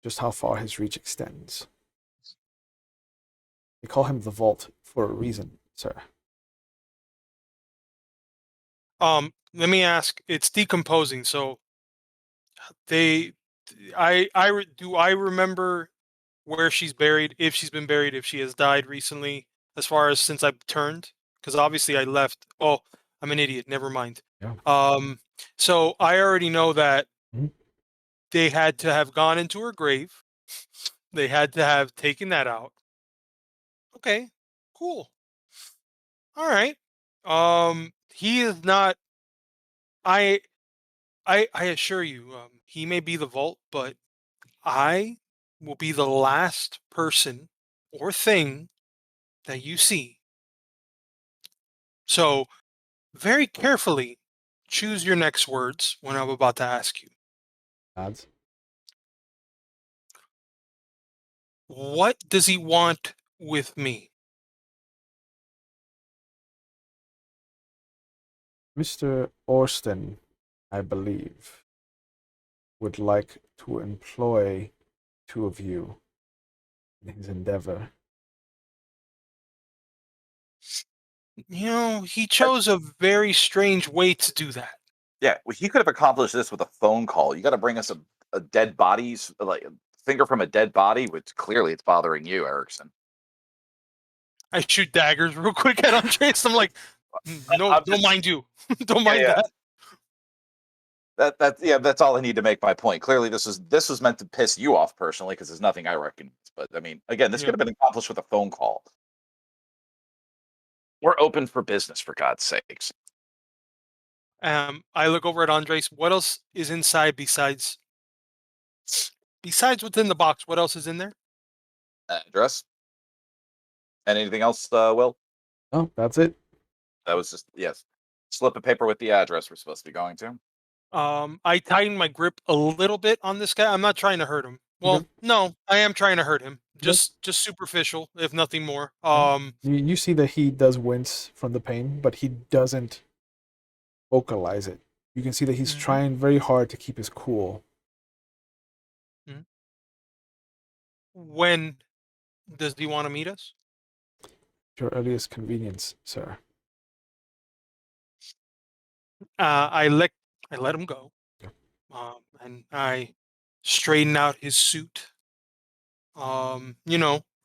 just how far his reach extends. They call him the Vault for a reason, sir. Let me ask. It's decomposing, so they, do I remember where she's buried, if she's been buried, if she has died recently, as far as since I've turned? Because obviously I left. Oh, I'm an idiot. Never mind. Yeah. Um, so I already know that Mhm. they had to have gone into her grave. They had to have taken that out. Okay, cool. All right. He is not. I I assure you, he may be the vault, but I will be the last person or thing that you see. So very carefully choose your next words when I'm about to ask you. Nods. What does he want with me? Mr. Orsten, I believe, would like to employ two of you in his endeavor. You know, he chose a very strange way to do that. yeah. Well, he could have accomplished this with a phone call. You got to bring us a dead body's like a finger from a dead body, which clearly it's bothering you, Erickson. I shoot daggers real quick at Andres. I'm like, no, I'm don't just mind you. Don't yeah, mind yeah. that. That's all I need to make my point. Clearly, this was meant to piss you off personally because there's nothing I reckon. But I mean, again, this Yeah. could have been accomplished with a phone call. We're open for business, for God's sakes. I look over at Andres. What else is inside besides what's in the box? What else is in there? Address. Anything else, Will? Oh, that's it. That was just yes. Slip of paper with the address we're supposed to be going to. I tighten my grip a little bit on this guy. I'm not trying to hurt him. Okay. Well, no, I am trying to hurt him. Okay. Just superficial, if nothing more. Yeah. You see that he does wince from the pain, but he doesn't vocalize it. You can see that he's Mhm, trying very hard to keep his cool. mhm. When does he want to meet us? At your earliest convenience, sir. Uh, I let I let him go, Yeah. and I straighten out his suit.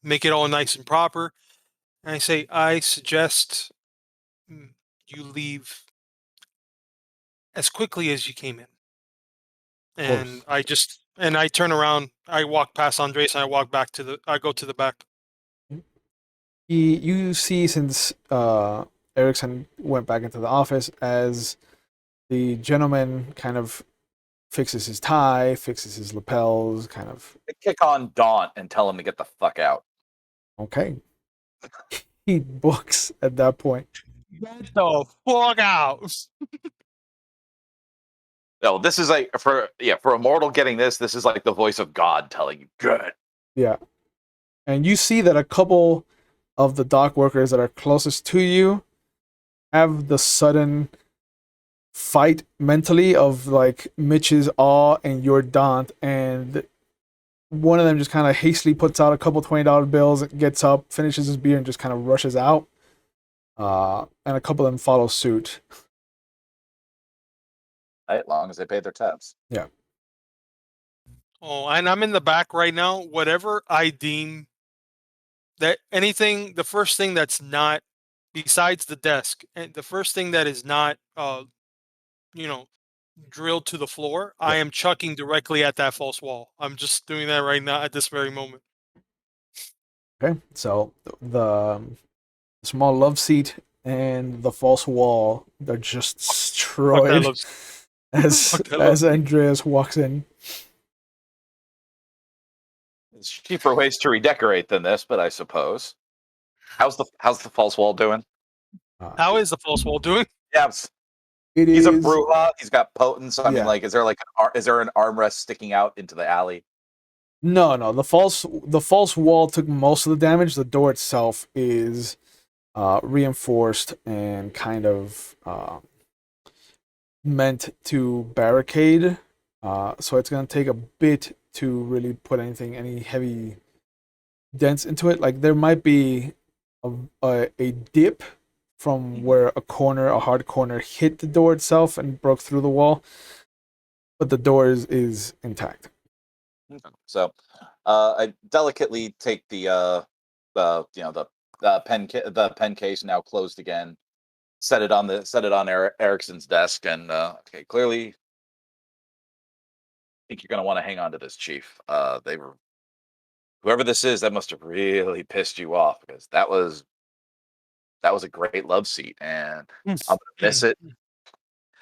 Make it all nice and proper. And I say, I suggest you leave as quickly as you came in. And I turn around. I walk past Andres, and I walk back I go to the back. You see, since Erickson went back into the office, as the gentleman kind of fixes his tie, fixes his lapels, kind of. I kick on Daunt and tell him to get the fuck out. Okay. He books at that point. Get the fuck out! No, this is like for a mortal getting this. This is like the voice of God telling you, "Good." Yeah. And you see that a couple of the dock workers that are closest to you have the sudden fight mentally of like Mitch's awe and your Daunt, and one of them just kind of hastily puts out a couple $20 bills, gets up, finishes his beer, and just kind of rushes out. And a couple of them follow suit. As long as they pay their tabs. Yeah. Oh, and I'm in the back right now. Whatever I deem that anything, the first thing that's not besides the desk, and the first thing that is not, drilled to the floor, I am chucking directly at that false wall. I'm just doing that right now at this very moment. Okay, so the small love seat and the false wall, they're just destroyed as Andreas walks in. There's cheaper ways to redecorate than this, but I suppose. How's the false wall doing? How is the false wall doing? Yeah, he's a Bruja. He's got potence. I mean, like, is there an armrest sticking out into the alley? No. The false wall took most of the damage. The door itself is reinforced and kind of meant to barricade. So it's gonna take a bit to really put any heavy dents into it. Like there might be a dip from where a hard corner hit the door itself and broke through the wall, but the door is intact. So I delicately take the pen case, now closed again, set it on Erickson's desk, and okay, clearly I think you're going to want to hang on to this, Chief. Whoever this is, that must have really pissed you off, because that was a great love seat, and I'm gonna miss it.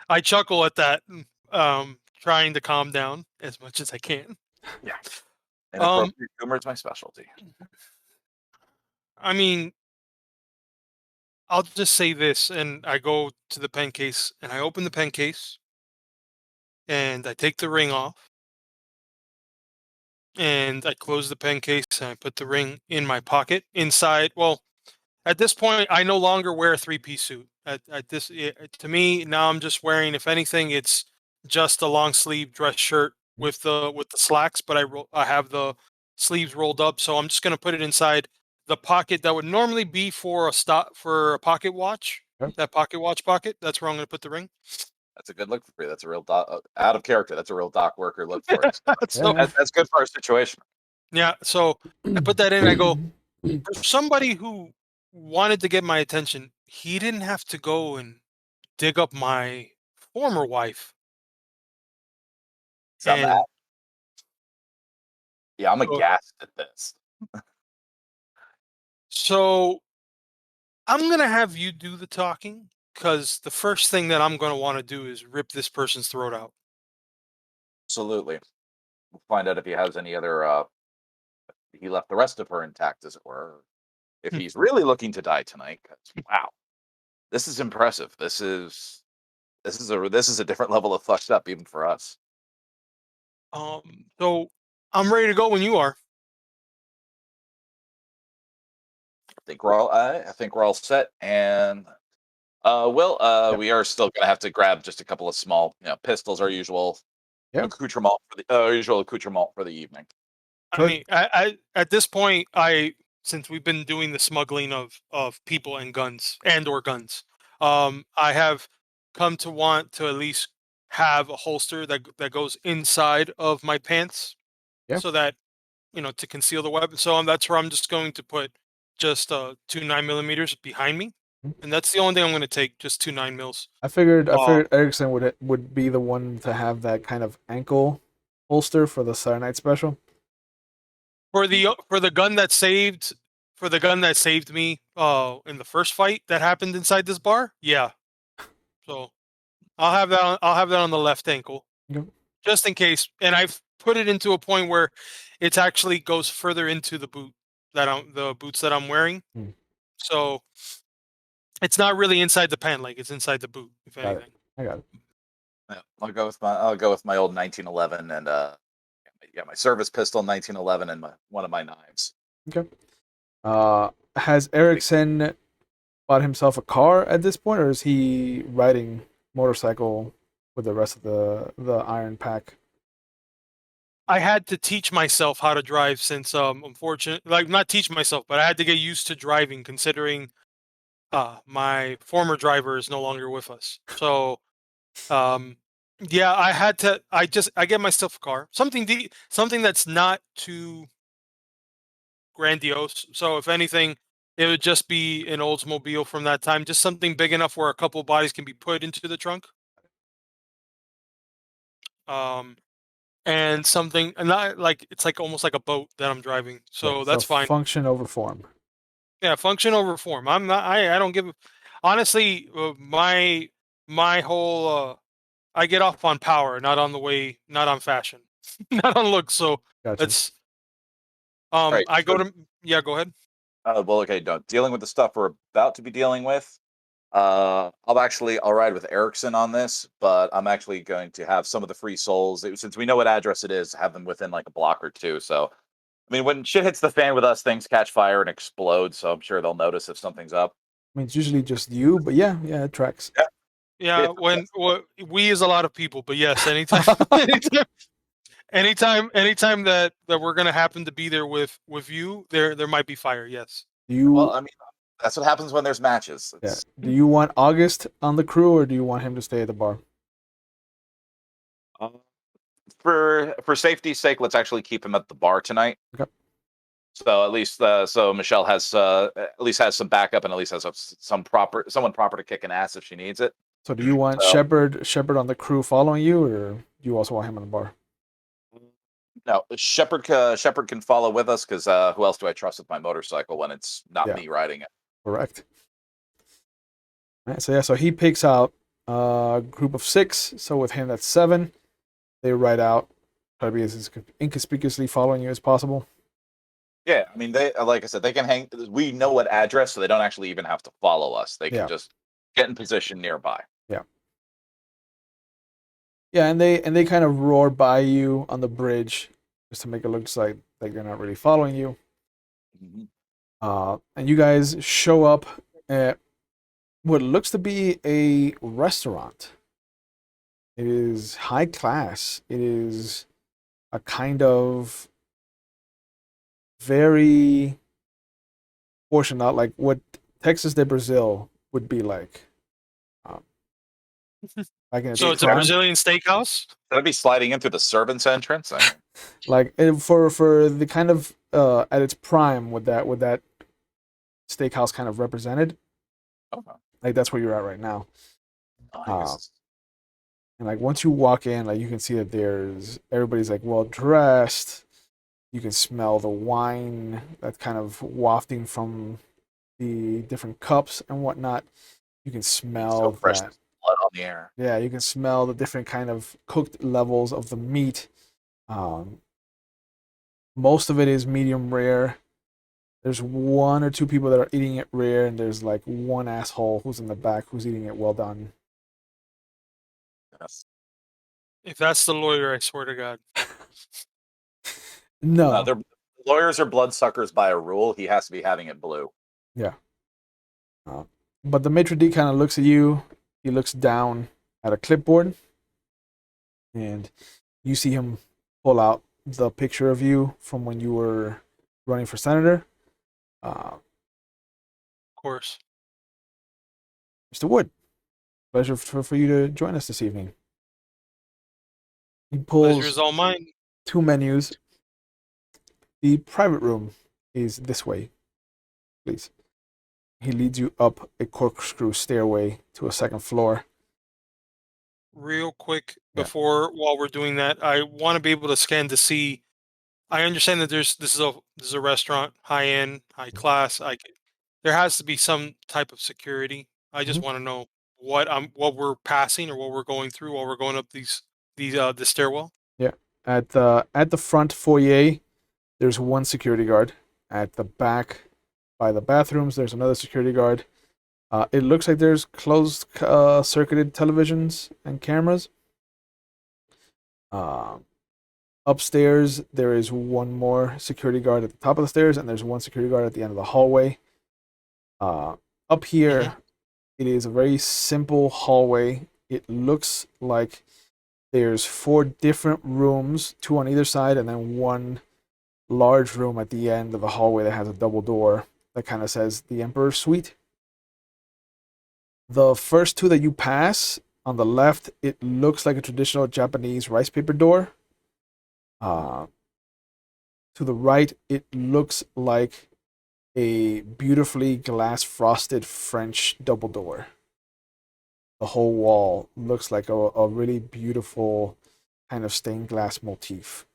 I chuckle at that, trying to calm down as much as I can. Yeah, inappropriate humor is my specialty. I mean, I'll just say this, and I go to the pen case, and I open the pen case, and I take the ring off, and I close the pen case, and I put the ring in my pocket inside. Well, at this point, I no longer wear a three-piece suit. To me, now I'm just wearing, if anything, it's just a long sleeve dress shirt with the slacks, but I have the sleeves rolled up, so I'm just gonna put it inside the pocket that would normally be for a pocket watch. Okay. That pocket watch pocket. That's where I'm gonna put the ring. That's a good look for you. That's a real out of character. That's a real dock worker look for it. So, that's good for our situation. yeah, so I put that in. I go, for somebody who wanted to get my attention, he didn't have to go and dig up my former wife. It's not And that. Yeah, I'm aghast at this. so I'm gonna have you do the talking, because the first thing that I'm gonna want to do is rip this person's throat out. Absolutely. We'll find out if he has any other. He left the rest of her intact, as it were. If he's really looking to die tonight, 'cause, wow, this is impressive. This is a different level of fucked up, even for us. So I'm ready to go when you are. I think we're all set, and we are still gonna have to grab just a couple of small, pistols, our usual accoutrement for the evening. I mean, I at this point, since we've been doing the smuggling of people and guns or guns, I have come to want to at least have a holster that goes inside of my pants, so that to conceal the weapon. So that's where I'm just going to put just 2 9mm behind me. and that's the only thing I'm going to take. Just 2 9mm. I figured Uh, Erickson would be the one to have that kind of ankle holster for the Saturday Night Special. for the gun that saved me in the first fight that happened inside this bar. Yeah. So I'll have that on the left ankle. Yep. Just in case. And I've put it into a point where it actually goes further into the boots that I'm wearing. Hmm. So it's not really inside the pant leg, it's inside the boot, if Got it. anything. I got it. Yeah, I'll go with my old 1911 and my service pistol 1911 and one of my knives. Okay. Has Erickson bought himself a car at this point, or is he riding motorcycle with the rest of the Iron Pack? I had to teach myself how to drive since unfortunately, like, not teach myself, but I had to get used to driving considering my former driver is no longer with us. So yeah, I get myself a car. Something that's not too grandiose. So if anything, it would just be an Oldsmobile from that time, just something big enough where a couple bodies can be put into the trunk. And something, and not like, it's like almost like a boat that I'm driving. So Yeah, that's fine. Function over form. Yeah, function over form. I'm not. I don't give. Honestly, my whole I get off on power, not on the way, not on fashion, not on looks. So Gotcha. it's Right. I go to yeah. Go ahead. Well, okay, no, dealing with the stuff we're about to be dealing with. I'll ride with Erickson on this, but I'm actually going to have some of the free souls, since we know what address it is, have them within like a block or two. So, I mean, when shit hits the fan with us, things catch fire and explode. So I'm sure they'll notice if something's up. I mean, it's usually just you, but yeah, it tracks. Yeah, when we is a lot of people, but yes, anytime, anytime that we're gonna happen to be there with you, there might be fire. Yes. Well, I mean, that's what happens when there's matches. Yeah. Do you want August on the crew, or do you want him to stay at the bar? For safety's sake, let's actually keep him at the bar tonight. Okay. So at least so Michelle has at least has some backup and at least has someone proper to kick an ass if she needs it. So do you want Shepard on the crew following you, or do you also want him on the bar? No, Shepard can follow with us because who else do I trust with my motorcycle when it's not me riding it? Correct. All right, so he picks out a group of 6. So with him, that's 7. They ride out, try to be as inconspicuously following you as possible. Yeah, I mean, they, like I said, they can hang. We know what address, so they don't actually even have to follow us. They can just get in position nearby. Yeah. Yeah, and they kind of roar by you on the bridge just to make it look like they're not really following you. Mm-hmm. And you guys show up at what looks to be a restaurant. It is high class. It is a kind of very portion, not like what Texas de Brazil would be like. So it's a Brazilian steakhouse? That'd be sliding in through the servants' entrance. Like for the kind of at its prime with that steakhouse kind of represented. Okay. Like that's where you're at right now. Nice. And like once you walk in, like you can see that everybody's like well dressed. You can smell the wine that's kind of wafting from the different cups and whatnot. You can smell fresh that blood on the air. Yeah, you can smell the different kind of cooked levels of the meat. Most of it is medium rare. There's 1 or 2 people that are eating it rare, and there's like one asshole who's in the back who's eating it well done. Yes. If that's the lawyer, I swear to God. No. Lawyers are bloodsuckers by a rule. He has to be having it blue. Yeah. But the maitre d' kind of looks at you. He looks down at a clipboard, and you see him pull out the picture of you from when you were running for senator. Of course. Mr. Wood, pleasure for you to join us this evening. He pulls Pleasure is all mine. 2 menus. The private room is this way, please. he leads you up a corkscrew stairway to a second floor. Real quick Yeah. while we're doing that, I want to be able to scan to see. I understand that this is a restaurant, high end, high class. There has to be some type of security. I just Mhm. want to know what we're passing or what we're going through while we're going up the stairwell. Yeah. At the front foyer, there's one security guard. At the back, by the bathrooms, there's another security guard. It looks like there's closed circuited televisions and cameras. Uh, Upstairs, there is one more security guard at the top of the stairs, and there's one security guard at the end of the hallway. Up here, it is a very simple hallway. It looks like there's 4 different rooms, 2 on either side, and then one large room at the end of the hallway that has a double door that kind of says the Emperor's Suite. The first 2 that you pass on the left, it looks like a traditional Japanese rice paper door. To the right, it looks like a beautifully glass frosted French double door. The whole wall looks like a really beautiful kind of stained glass motif.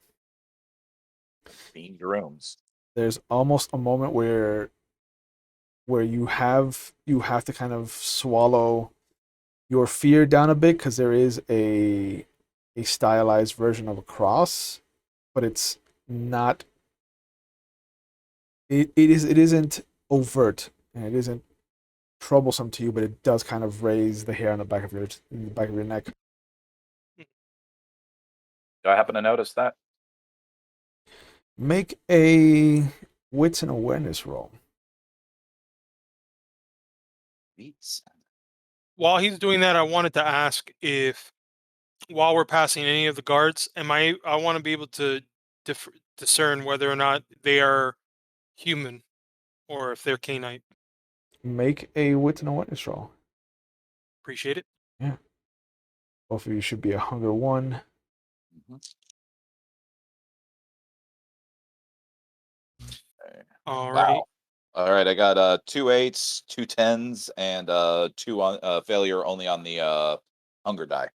Themed rooms. There's almost a moment where you have to kind of swallow your fear down a bit because there is a stylized version of a cross, but it's not. It isn't overt and it isn't troublesome to you, but it does kind of raise the hair on the back of your neck. Do I happen to notice that? Make a wits and awareness roll. Beats. While he's doing that, I wanted to ask if, while we're passing any of the guards, I want to be able to discern whether or not they are human or if they're canine. Make a wits and awareness roll. Appreciate it. Yeah. Both of you should be a hunger 1. Mhm. Alrighty. Wow. All right, I got 2 8s, 2 10s, and 2 on failure only on the hunger die.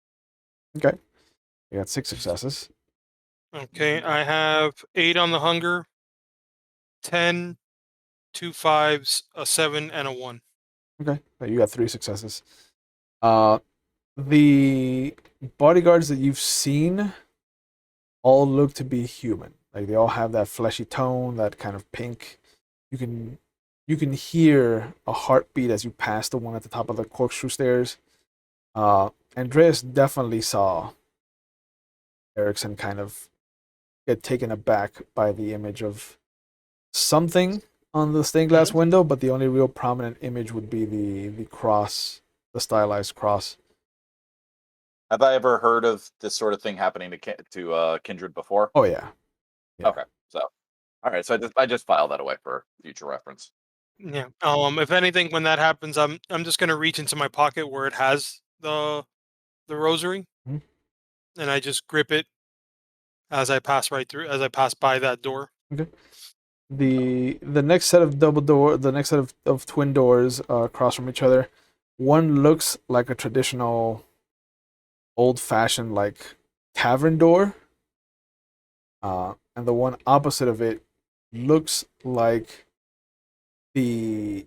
Okay. You got 6 successes. Okay, I have 8 on the hunger, 10, 2 5s, a 7, and a 1. Okay. So you got 3 successes. The bodyguards that you've seen all look to be human. Like they all have that fleshy tone, that kind of pink. You can hear a heartbeat as you pass the one at the top of the corkscrew stairs. Andreas definitely saw Erickson kind of get taken aback by the image of something on the stained glass window, but the only real prominent image would be the cross, the stylized cross. Have I ever heard of this sort of thing happening to Kindred before? Oh yeah. Yeah. Okay, so all right, so I just file that away for future reference. Yeah. If anything, when that happens, I'm just gonna reach into my pocket where it has the rosary, Mhm. and I just grip it as I pass by that door. Okay. The next set of the next set of twin doors across from each other, one looks like a traditional old-fashioned like tavern door, and the one opposite of it looks like the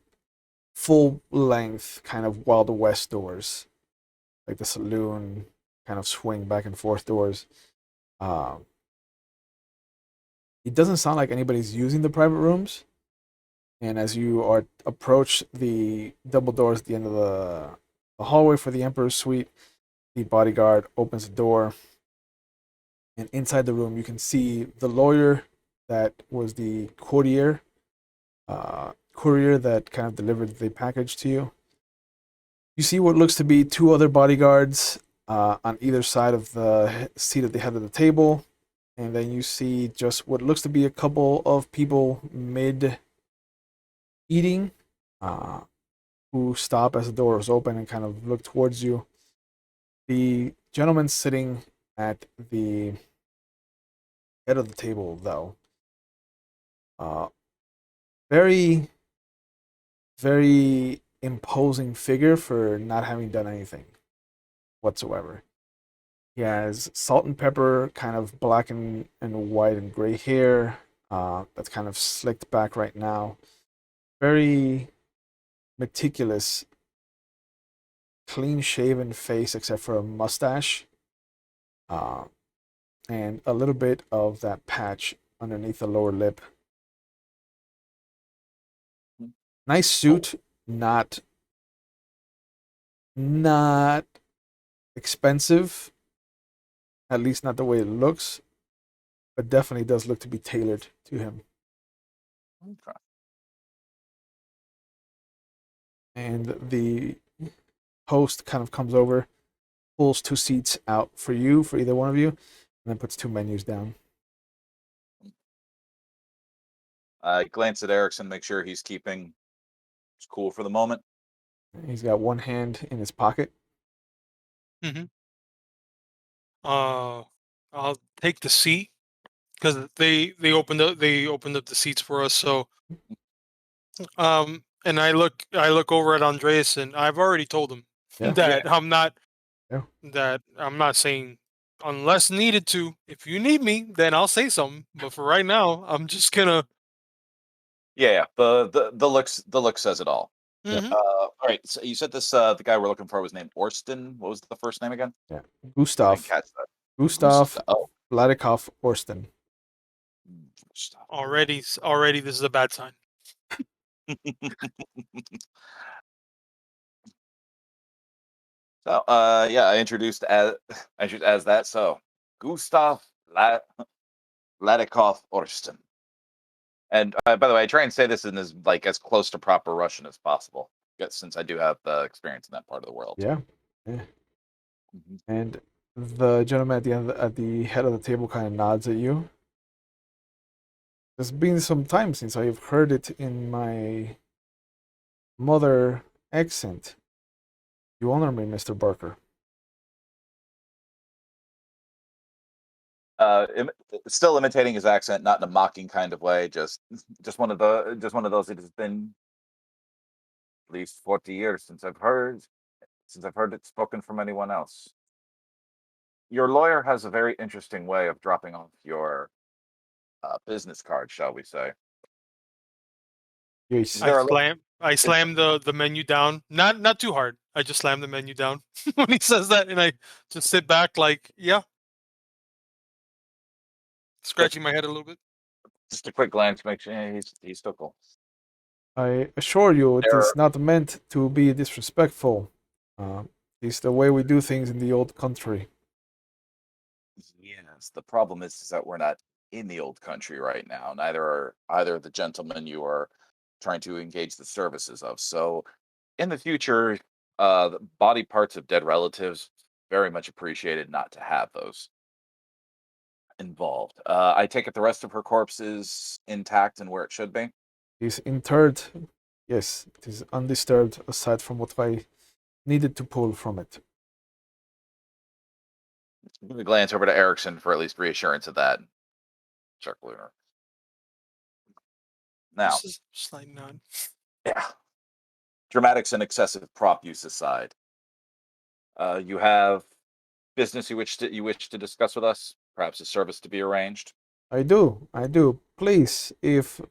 full length kind of Wild West doors, like the saloon kind of swing back and forth doors. Um, it doesn't sound like anybody's using the private rooms. And as you are approach the double doors at the end of the hallway for the Emperor's Suite, the bodyguard opens the door, and inside the room you can see the lawyer that was the courier that kind of delivered the package to you. You see what looks to be 2 other bodyguards on either side of the seat at the head of the table, and then you see just what looks to be a couple of people mid eating, who stop as the door is open and kind of look towards you. The gentleman sitting at the head of the table, though, very very imposing figure for not having done anything whatsoever. He has salt and pepper, kind of black and white and gray hair. That's kind of slicked back right now. Very meticulous, clean shaven face except for a mustache. Uh, and a little bit of that patch underneath the lower lip. Nice suit, not expensive, at least not the way it looks, but definitely does look to be tailored to him. Okay. And the host kind of comes over, pulls 2 seats out for you, for either one of you, and then puts 2 menus down. I glance at Erickson, make sure he's keeping it's cool for the moment. He's got one hand in his pocket. Mm-hmm. I'll take the seat because they opened up the seats for us. So and I look over at Andreas, and I've already told him Yeah. that Yeah. I'm not saying unless needed to. If you need me, then I'll say something. But for right now, I'm just gonna. Yeah. The look says it all. Mhm. All right. So you said this the guy we're looking for was named Orsten. What was the first name again? Yeah. I didn't Gustav catch that. Gustav Oh, Vladikov Orsten. Gustav. Already, this is a bad sign. So, yeah, I introduced as that. So, Gustav Vladikov Orsten. And by the way, I try and say this in as close to proper Russian as possible, since I do have experience in that part of the world. Yeah. Yeah. Mhm. And the gentleman at the head of the table kind of nods at you. It's been some time since I've heard it in my mother accent. You honor me, Mr. Barker. Im- Still imitating his accent, not in a mocking kind of way. Just one of those. It has been at least 40 years since I've heard it spoken from anyone else. Your lawyer has a very interesting way of dropping off your business card, shall we say? Yes. There are I slam the menu down. Not too hard. I just slam the menu down when he says that, and I just sit back like, yeah, scratching my head a little bit. just a quick glance, make sure he's still cool. I assure you, it There, is not meant to be disrespectful. It's the way we do things in the old country. yes. The problem is that we're not in the old country right now. Neither are either of the gentlemen you are trying to engage the services of. So, in the future, the body parts of dead relatives very much appreciated not to have those involved. I take it the rest of her corpse is intact and where it should be. It's interred. Yes, it is undisturbed aside from what I needed to pull from it. Give a glance over to Erickson for at least reassurance of that. Chuck Lunar. Now, Just a slight nod. yeah, dramatics and excessive prop use aside, you have business you wish to discuss with us. Perhaps a service to be arranged. I do. Please, if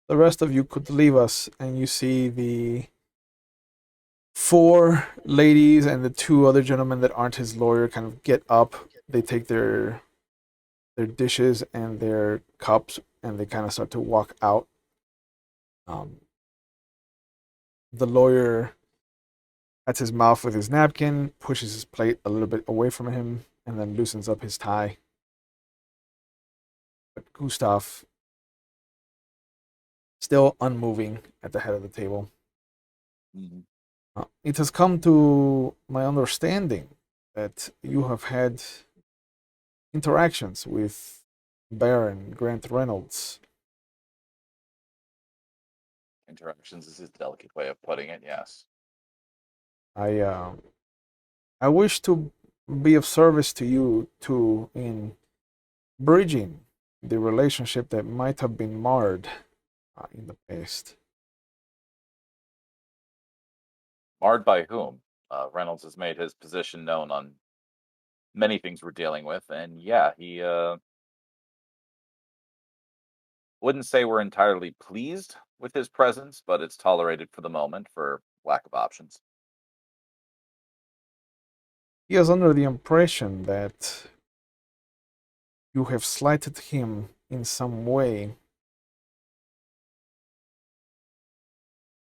the rest of you could leave us and you see the 4 ladies and the 2 other gentlemen that aren't his lawyer kind of get up. They take their dishes and their cups and they kind of start to walk out. The lawyer pats his mouth with his napkin, pushes his plate a little bit away from him, and then loosens up his tie. But Gustav, still unmoving at the head of the table. Mhm. It has come to my understanding that you have had interactions with Baron Grant Reynolds. Interactions is a delicate way of putting it. Yes. I I wish to be of service to you too in bridging the relationship that might have been marred in the past. Marred by whom? Reynolds has made his position known on many things we're dealing with, and yeah, he wouldn't say we're entirely pleased with his presence, but it's tolerated for the moment for lack of options. He is under the impression that you have slighted him in some way.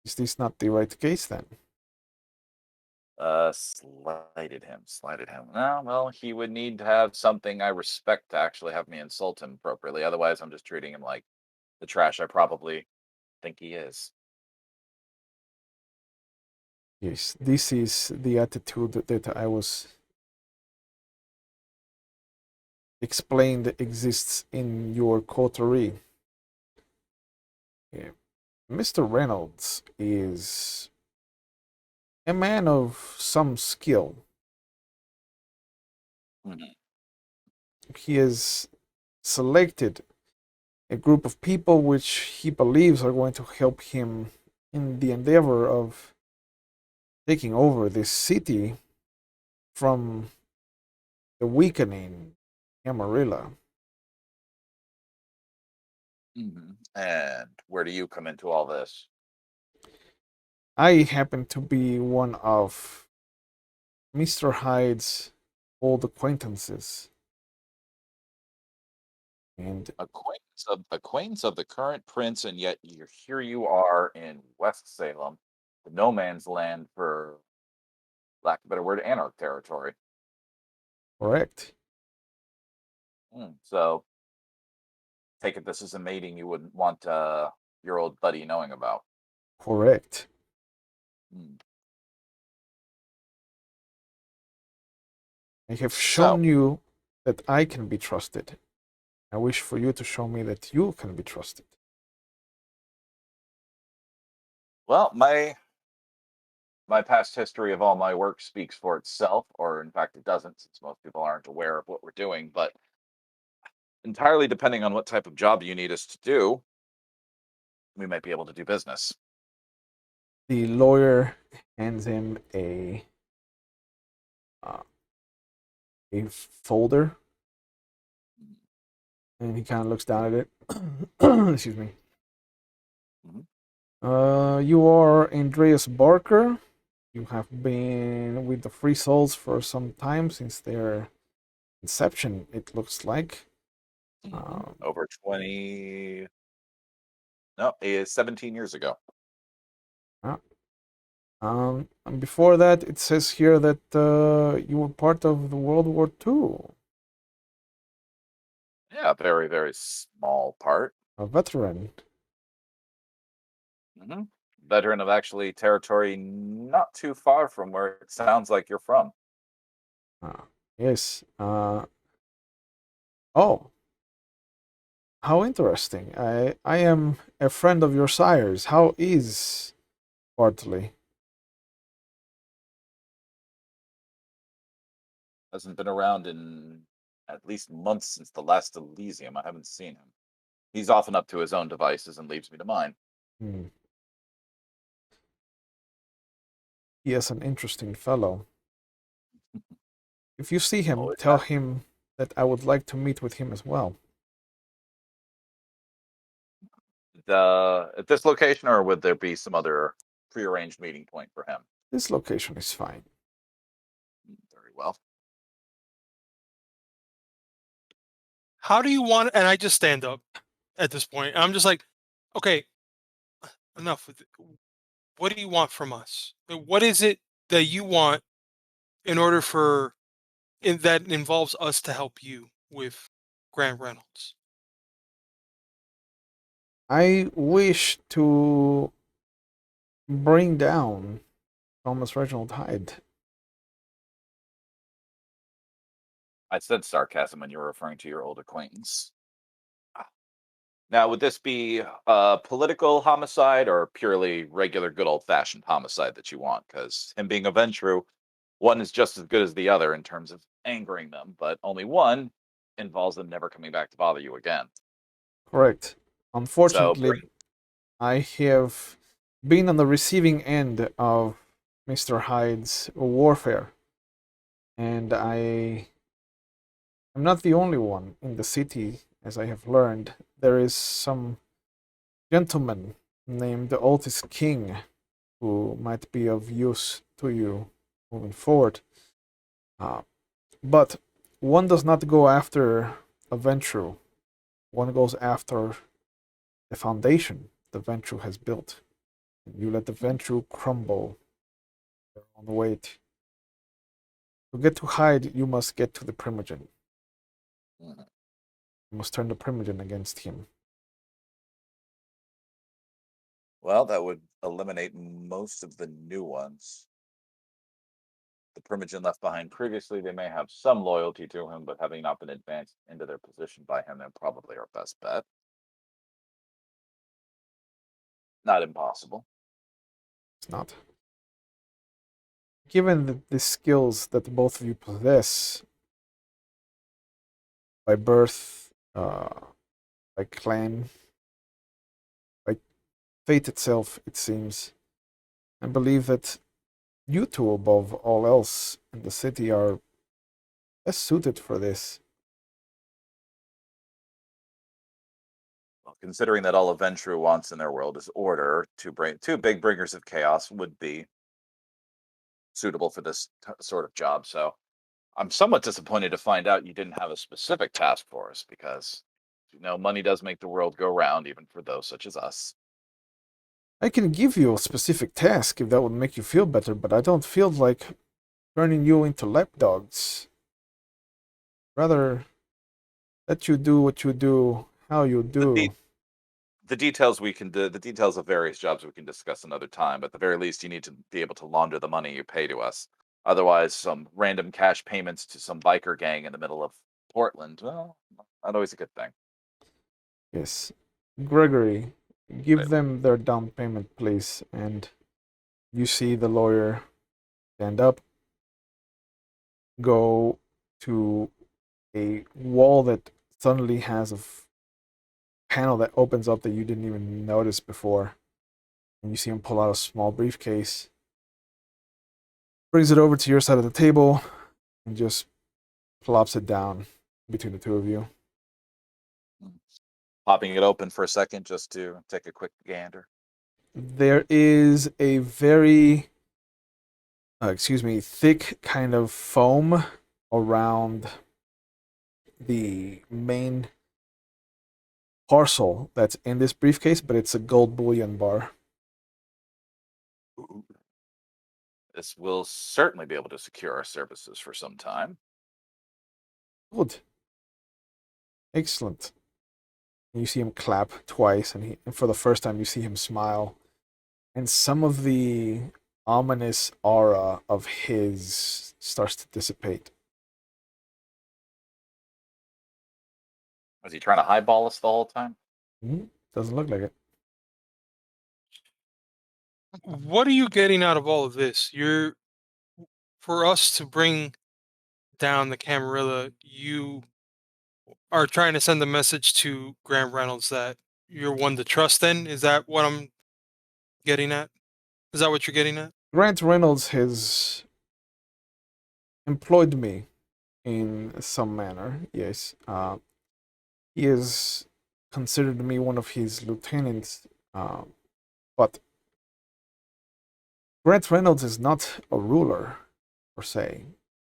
Is this not the right case then? Slighted him. No, well, he would need to have something I respect to actually have me insult him appropriately. Otherwise, I'm just treating him like the trash I probably think he is. Yes, this is the attitude that I was explained exists in your coterie. Yeah. Mr. Reynolds is a man of some skill. Mhm. He has selected a group of people which he believes are going to help him in the endeavor of taking over this city from the weakening Camarilla. And where do you come into all this? I happen to be one of Mr. Hyde's old acquaintances. And Acquaintance of the current prince, and yet here you are in West Salem, the no man's land, for lack of a better word, Anarch territory. correct, So take it this is a meeting you wouldn't want your old buddy knowing about. correct. Hmm. I have So, shown you that I can be trusted. I wish for you to show me that you can be trusted. well, my past history of all my work speaks for itself, or in fact, it doesn't, since most people aren't aware of what we're doing. But entirely depending on what type of job you need us to do, we might be able to do business. The lawyer hands him uh, a folder, and he kind of looks down at it. Excuse me. Mhm. You are Andreas Barker. You have been with the Free Souls for some time, since their inception, it looks like. Over 20, no, it is 17 years ago. Uh, and before that, it says here that you were part of the World War II, Yeah, very, very small part. a veteran. hmm Veteran of actually territory not too far from where it sounds like you're from. Uh, yes. Oh, how interesting. I am a friend of your sire's. How is Bartley? Hasn't been around in at least months since the last Elysium. I haven't seen him. He's often up to his own devices and leaves me to mine. Hmm. He is an interesting fellow. If you see him, Always tell has. him that I would like to meet with him as well. At this location, or would there be some other prearranged meeting point for him? This location is fine. Very well. How do you want? And I just stand up at this point. I'm just like, okay, enough with it. What do you want from us? What is it that you want in order for that involves us to help you with Grant Reynolds? I wish to bring down Thomas Reginald Hyde. I said sarcasm when you were referring to your old acquaintance. Now, would this be a political homicide or purely regular, good old fashioned homicide that you want? Because him being a Ventru, one is just as good as the other in terms of angering them, but only one involves them never coming back to bother you again. Correct. So Unfortunately, bring I have been on the receiving end of Mr. Hyde's warfare, and I'm not the only one in the city, as I have learned. There is some gentleman named Otis King who might be of use to you moving forward. But one does not go after a Ventru. One goes after the foundation the Ventru has built. You let the Ventru crumble on the weight. To get to Hyde, you must get to the Primogen. Mhm. You must turn the Primogen against him. Well, that would eliminate most of the new ones. The Primogen left behind previously, they may have some loyalty to him, but having not been advanced into their position by him, they're probably our best bet. Not impossible. It's not. Given the skills that both of you possess by birth, by clan, by fate itself, it seems, I believe that you two, above all else in the city, are best suited for this. Well, considering that all Aventru wants in their world is order, two big bringers of chaos would be suitable for this sort of job. So I'm somewhat disappointed to find out you didn't have a specific task for us because, money does make the world go round, even for those such as us. I can give you a specific task if that would make you feel better, but I don't feel like turning you into lapdogs. Rather, let you do what you do, how you The, do. de- the details we can do, the details of various jobs we can discuss another time. But at the very least, you need to be able to launder the money you pay to us. Otherwise, some random cash payments to some biker gang in the middle of Portland, well, not always a good thing. Yes. Gregory, give Right. them their down payment, please. And you see the lawyer stand up, go to a wall that suddenly has a panel that opens up that you didn't even notice before. And you see him pull out a small briefcase, brings it over to your side of the table, and just plops it down between the two of you. Popping it open for a second just to take a quick gander. There is a very, thick kind of foam around the main parcel that's in this briefcase, but it's a gold bullion bar. Ooh. This will certainly be able to secure our services for some time. Good. Excellent. And you see him clap twice, and for the first time, you see him smile. And some of the ominous aura of his starts to dissipate. Was he trying to highball us the whole time? Doesn't look like it. What are you getting out of all of this? For us to bring down the Camarilla, you are trying to send a message to Grant Reynolds that you're one to trust. Then is that what I'm getting at? Is that what you're getting at? Grant Reynolds has employed me in some manner, yes. He has considered me one of his lieutenants, but Grant Reynolds is not a ruler, per se.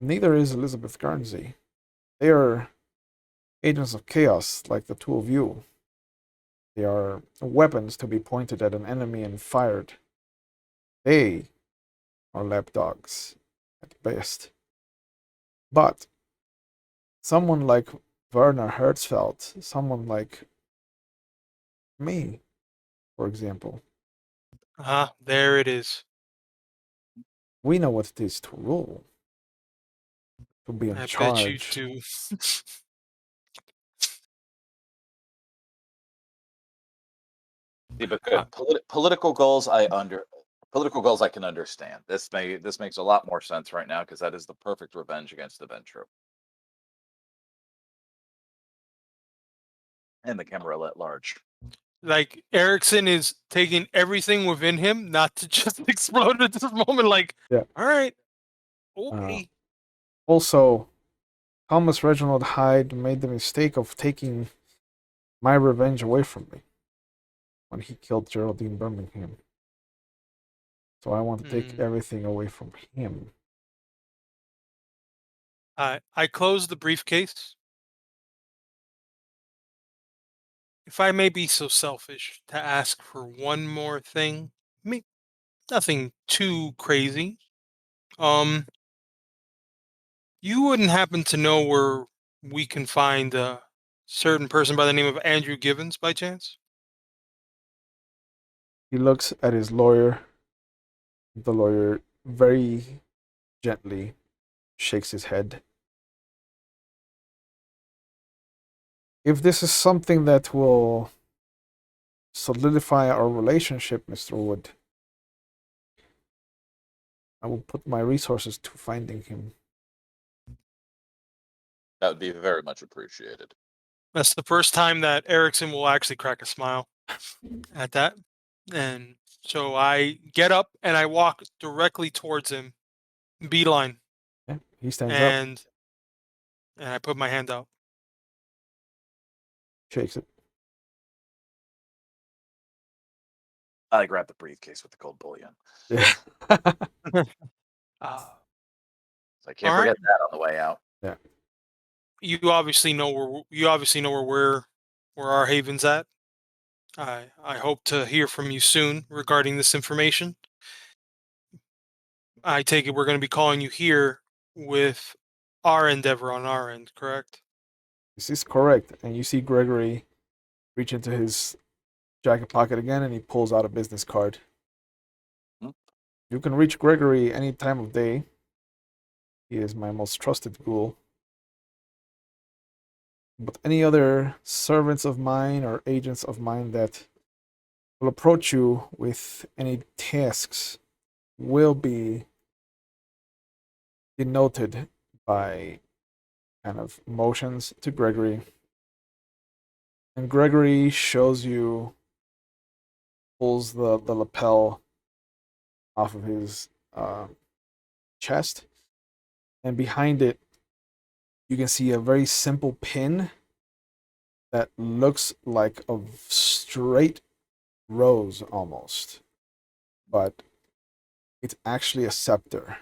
Neither is Elizabeth Garnsey. They are agents of chaos, like the two of you. They are weapons to be pointed at an enemy and fired. They are lapdogs, at best. But someone like Werner Herzfeld, someone like me, for example, Ah, there it is. we know what it is to rule, to be in I bet you charge. do. See, but Uh, good. Political goals, political goals I can understand. This makes a lot more sense right now because that is the perfect revenge against the Ventru and the Camarilla at large. Like Erickson is taking everything within him not to just explode at this moment. Like, Yeah. all right, okay. Also, Thomas Reginald Hyde made the mistake of taking my revenge away from me when he killed Geraldine Birmingham. So I want to take everything away from him. I closed the briefcase. If I may be so selfish to ask for one more thing, nothing too crazy. You wouldn't happen to know where we can find a certain person by the name of Andrew Givens by chance? He looks at his lawyer. The lawyer very gently shakes his head. If this is something that will solidify our relationship, Mr. Wood, I will put my resources to finding him. That would be very much appreciated. That's the first time that Erickson will actually crack a smile at that. And so I get up and I walk directly towards him, beeline, Yeah, he stands up, and I put my hand out. shakes it. I grab the briefcase with the gold bullion. Yeah. So I can't All forget right. that on the way out. Yeah. You obviously know where our haven's at. I hope to hear from you soon regarding this information. I take it we're going to be calling you here with our endeavor on our end, correct? This is correct. And you see Gregory reach into his jacket pocket again and he pulls out a business card. Hmm. You can reach Gregory any time of day. He is my most trusted ghoul. But any other servants of mine or agents of mine that will approach you with any tasks will be denoted by kind of motions to Gregory. And Gregory shows you, pulls the lapel off of his chest, and behind it, you can see a very simple pin that looks like a straight rose almost, but it's actually a scepter.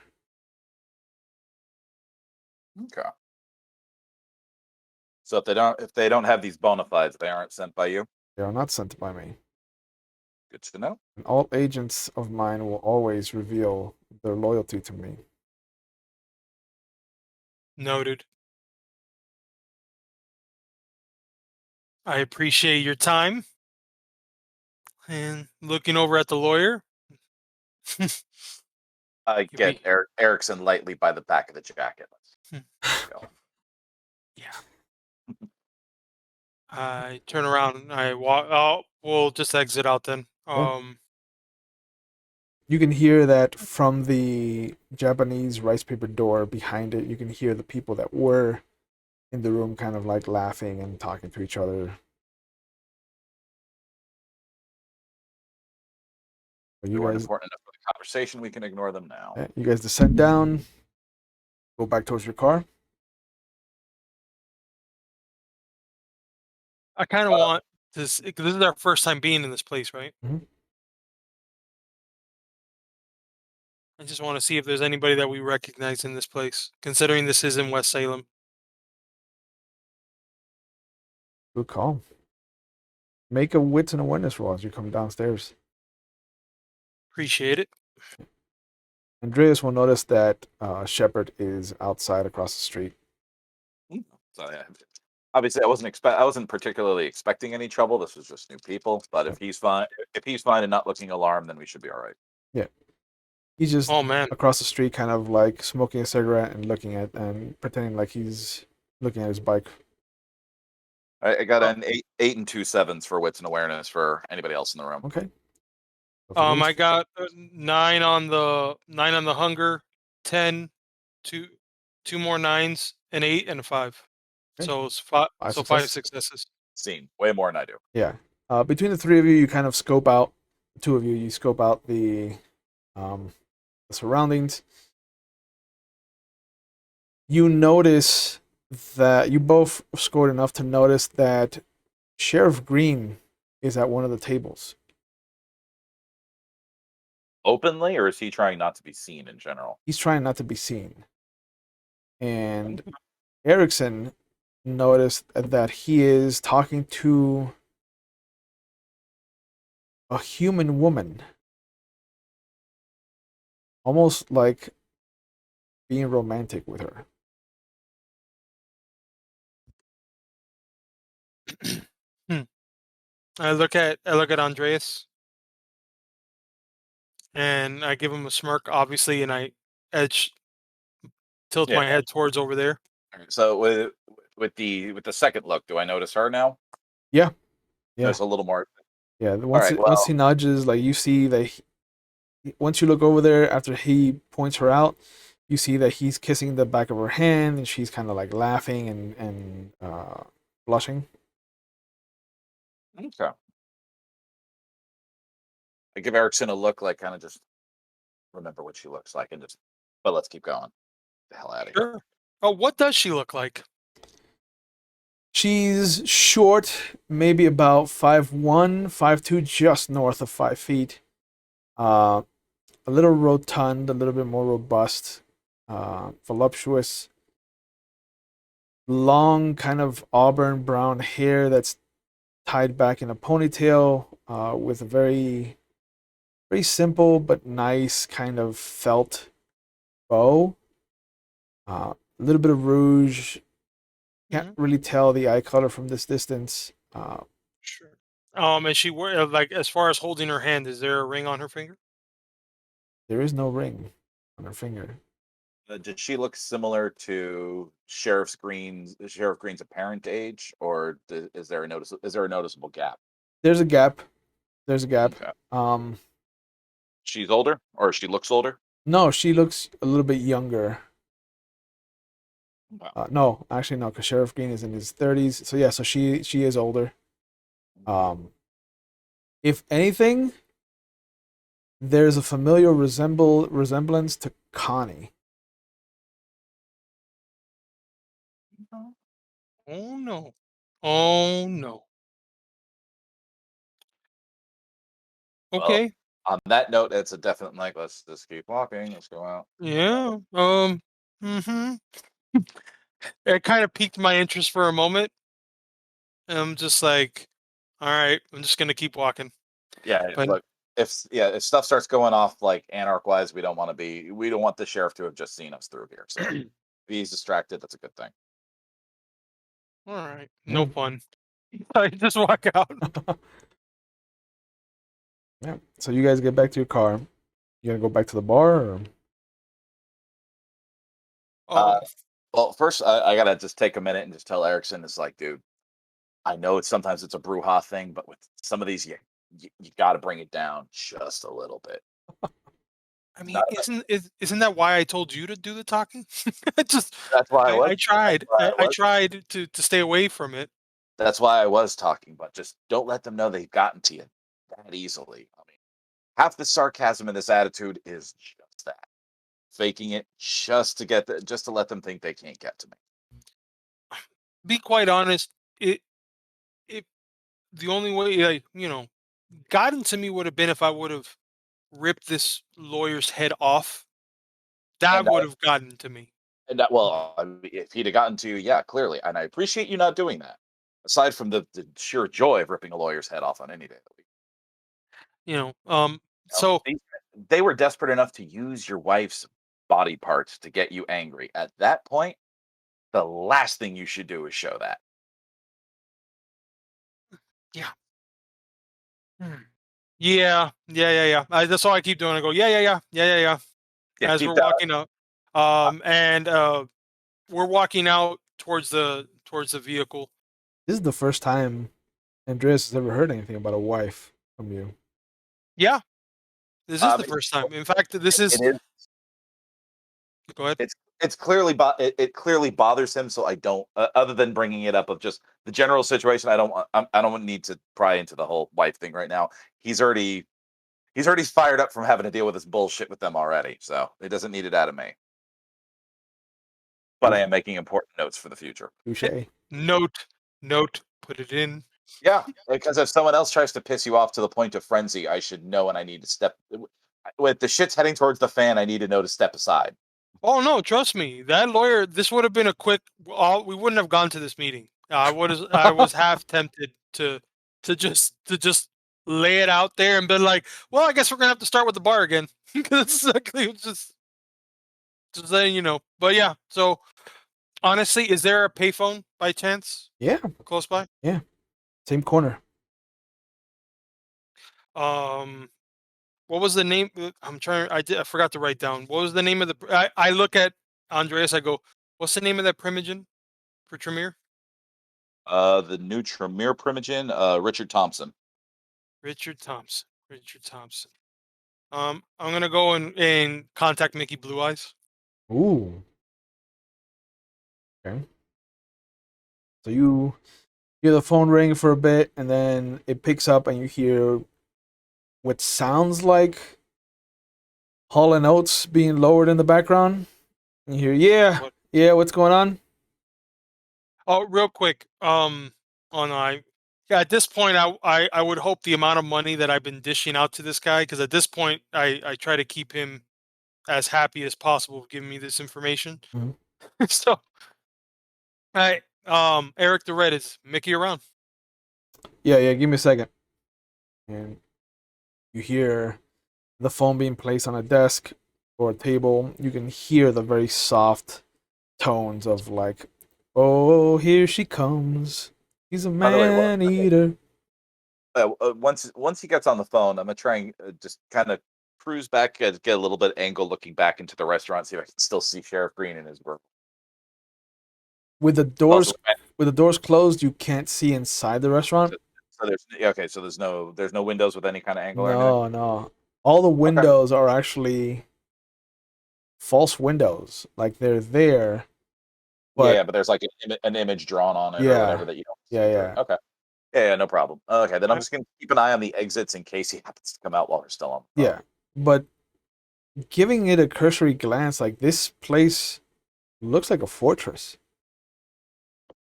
Okay. So if they don't have these bona fides, they aren't sent by you. They are not sent by me. Good to know. And all agents of mine will always reveal their loyalty to me. Noted. I appreciate your time. And looking over at the lawyer. I get Erickson lightly by the back of the jacket. Yeah. I turn around and I walk out. We'll just exit out then. You can hear that from the Japanese rice paper door behind it. You can hear the people that were in the room kind of like laughing and talking to each other. But You weren't important enough for the conversation. We can ignore them now. Yeah, you guys descend down, go back towards your car. I kind of want this, because this is our first time being in this place, right? Mhm. I just want to see if there's anybody that we recognize in this place, considering this is in West Salem. Good call. Make a wits and awareness roll as you come downstairs. Appreciate it. Andreas will notice that Shepard is outside across the street. So yeah, obviously, I wasn't particularly expecting any trouble. This was just new people. But if he's fine and not looking alarmed, then we should be all right. Yeah, he's just across the street, kind of like smoking a cigarette and looking at and pretending like he's looking at his bike. I got an 8 and 2 7s for wits and awareness for anybody else in the room. Okay. I got 9 on the hunger, 10, 2 more 9s, an 8 and a 5. Okay. So it's 5. Five So 5 successes. successes. Seen way more than I do. Yeah, Between the three of you, you kind of scope out. The two of you, you scope out the surroundings. You notice that you both scored enough to notice that Sheriff Green is at one of the tables. Openly, or is he trying not to be seen in general? He's trying not to be seen. And Erickson noticed that he is talking to a human woman. Almost like being romantic with her. I look at Andreas, and I give him a smirk, obviously, and I tilt Yeah. my head towards over there. So with the second look, do I notice her now? Yeah. There's a little more. Yeah. Once right, he nudges, like you see that once you look over there after he points her out, you see that he's kissing the back of her hand and she's kind of like laughing and blushing. Okay. I give Erickson a look, like kind of just remember what she looks like, and just. But let's keep going. The hell out of here. Sure. Oh, what does she look like? She's short, maybe about 5'1", 5'2", just north of 5 feet. A little rotund, a little bit more robust, voluptuous, long kind of auburn brown hair that's tied back in a ponytail, with a very simple but nice kind of felt bow. A little bit of rouge. Can't really tell the eye color from this distance. Sure. And she like, as far as holding her hand, is there a ring on her finger? There is no ring on her finger. Did she look similar to Sheriff Green's apparent age, or is there a noticeable gap? There's a gap. There's a gap. Okay. She's older, or she looks older? No, she looks a little bit younger. Wow. No, actually no, because Sheriff Green is in his 30s. So yeah, so she is older. If anything, there's a familiar resemblance to Connie. Oh no. Oh no. Okay. Well, on that note, it's a definite like. Let's just keep walking. Let's go out. Yeah. Mm-hmm. It kind of piqued my interest for a moment. And I'm just like, all right, I'm just gonna keep walking. Yeah, But look, if stuff starts going off like Anarch wise, we don't want the sheriff to have just seen us through here. So if he's distracted, that's a good thing. all right, no fun. I just walk out. Yeah. So you guys get back to your car. You gonna go back to the bar, or? Well, first I gotta just take a minute and just tell Erickson, it's like, dude, I know sometimes it's a brouhaha thing, but with some of these, you got to bring it down just a little bit. I mean, isn't that why I told you to do the talking? Just That's why I tried. I tried to stay away from it. That's why I was talking, but just don't let them know they've gotten to you that easily. I mean, half the sarcasm in this attitude is just that, faking it just to let them think they can't get to me. Be quite honest, it the only way, like, gotten to me would have been if I would have ripped this lawyer's head off. That And would have gotten to me. well, I mean, if he'd have gotten to you, yeah, clearly, and I appreciate you not doing that. Aside from the sheer joy of ripping a lawyer's head off on any day of the week. So They were desperate enough to use your wife's body parts to get you angry. At that point, the last thing you should do is show that. yeah. Yeah. That's all I keep doing. I go, yeah. Yeah, As keep we're that. walking up, and we're walking out towards the vehicle. This is the first time Andreas has ever heard anything about a wife from you. Yeah, this is the first time. In fact, this is. It is. Go ahead. it's clearly it clearly bothers him. So I don't, other than bringing it up of just the general situation. I don't need to pry into the whole wife thing right now. He's already fired up from having to deal with this bullshit with them already. So it doesn't need it out of me. But I am making important notes for the future. Touche. Note, put it in. Yeah, because if someone else tries to piss you off to the point of frenzy, I should know, and I need to step. With the shit's heading towards the fan, I need to know to step aside. Oh no, trust me, that lawyer. This would have been a quick. We wouldn't have gone to this meeting. I was half tempted to just lay it out there and been like, well, I guess we're gonna have to start with the bar again because exactly it's just saying, you know. But yeah, so honestly, is there a payphone by chance Yeah, close by? same corner. What was the name? I'm trying. I forgot to write down. What was the name of the? I look at Andreas. I go, what's the name of that Primogen for Tremere? The new Tremere Primogen, Richard Thompson. Richard Thompson. Richard Thompson. I'm gonna go and contact Mickey Blue Eyes. Ooh. Okay. So you hear the phone ring for a bit, and then it picks up, and you hear what sounds like Hall and Oates being lowered in the background. And you hear, What? yeah, what's going on? Oh, real quick. Yeah, at this point, I would hope the amount of money that I've been dishing out to this guy, because at this point, I try to keep him as happy as possible giving me this information. Mhm. So, hey, Eric the Red, is Mickey around? Yeah, give me a second. And you hear the phone being placed on a desk or a table. You can hear the very soft tones of like, oh, here she comes. He's a By the way, man eater. once he gets on the phone, I'm gonna try and just kind of cruise back, get a little bit angle looking back into the restaurant, see if I can still see Sheriff Green in his work. With the Also, doors closed, you can't see inside the restaurant. so there's okay, so there's no windows with any kind of angle or anything. No. All the Okay. windows are actually false windows. Like they're there, but Yeah, but there's like an image drawn on it or Yeah. whatever that you don't. yeah. Okay. Yeah, no problem. Okay, then I'm just gonna keep an eye on the exits in case he happens to come out while we're still on the phone. Yeah. But giving it a cursory glance, like this place looks like a fortress.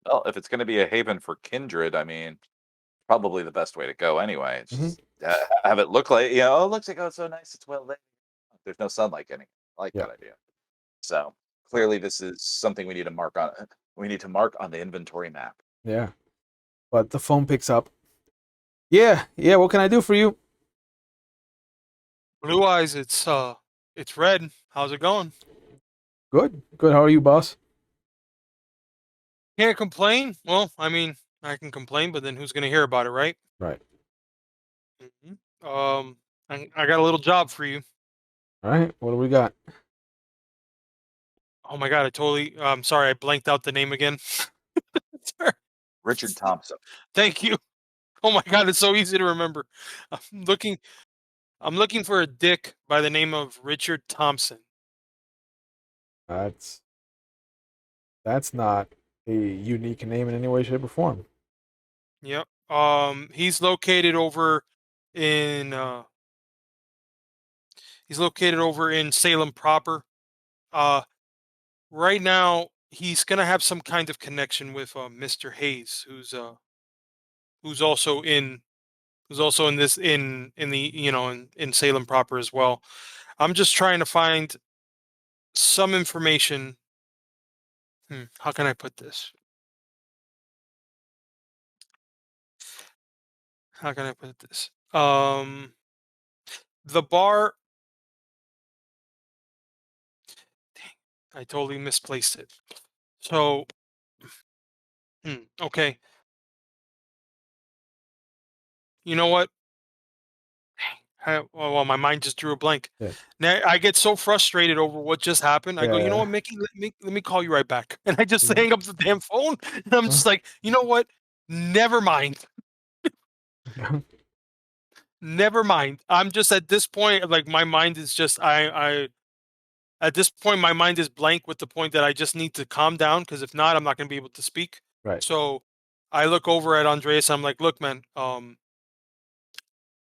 Well, if it's gonna be a haven for kindred, I mean, probably the best way to go anyway. It's Mhm. just have it look like, oh, it looks like, oh, it's so nice, it's well lit. There's no sunlight getting. I like Yeah. that idea. So clearly, this is something we need to mark on. We need to mark on the inventory map. Yeah. But the phone picks up. Yeah. What can I do for you? Blue Eyes, it's Red. How's it going? Good. How are you, boss? Can't complain. Well, I mean, I can complain, but then who's gonna hear about it, right? Right. I got a little job for you. All right. What do we got? Oh my god, I'm sorry, I blanked out the name again. Sorry. Richard Thompson. Thank you. Oh my god, it's so easy to remember. I'm looking for a dick by the name of Richard Thompson. That's not a unique name in any way, shape, or form. Yep. He's located over in Salem proper. Right now he's gonna have some kind of connection with Mr. Hayes, who's also in this in the in Salem proper as well. I'm just trying to find some information. How can I put this? How can I put this? The bar. Dang, I totally misplaced it. So, okay. You know what? Well, my mind just drew a blank. Yeah. Now I get so frustrated over what just happened. I go, you know Yeah. what, Mickey? Let me call you right back. And I just Mhm. hang up the damn phone. And I'm just like, you know what? Never mind. Never mind. I'm just at this point, like my mind is just At this point, my mind is blank with the point that I just need to calm down, because if not, I'm not going to be able to speak. Right. So I look over at Andreas. I'm like, look, man, I'm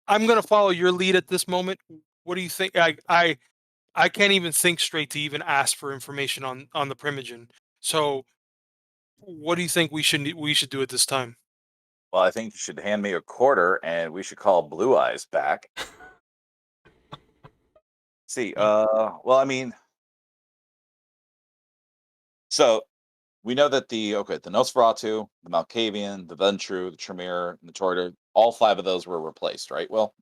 going to follow your lead at this moment. What do you think? I can't even think straight to even ask for information on the Primogen. So what do you think we should do at this time? Well, I think you should hand me a quarter, and we should call Blue Eyes back. See, well, I mean, so we know that the Nosferatu, the Malkavian, the Ventru, the Tremere, and the Tortor, all 5 of those were replaced, right? Well,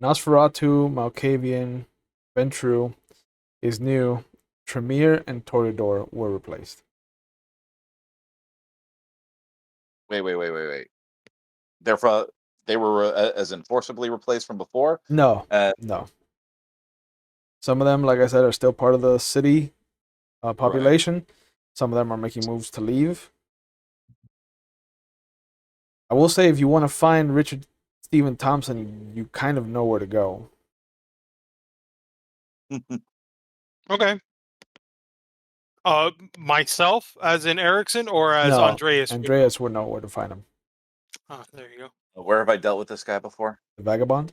Nosferatu, Malkavian, Ventru is new. Tremere and Toreador were replaced. wait. They were as enforceably replaced from before. No, Uh, no. Some of them, like I said, are still part of the city population. Some of them are making moves to leave. I will say, if you want to find Richard Stephen Thompson, you kind of know where to go. Okay. Myself as in Erickson, or as No, Andreas? Andreas would know where to find him. Ah, there you go. Where have I dealt with this guy before? The Vagabond?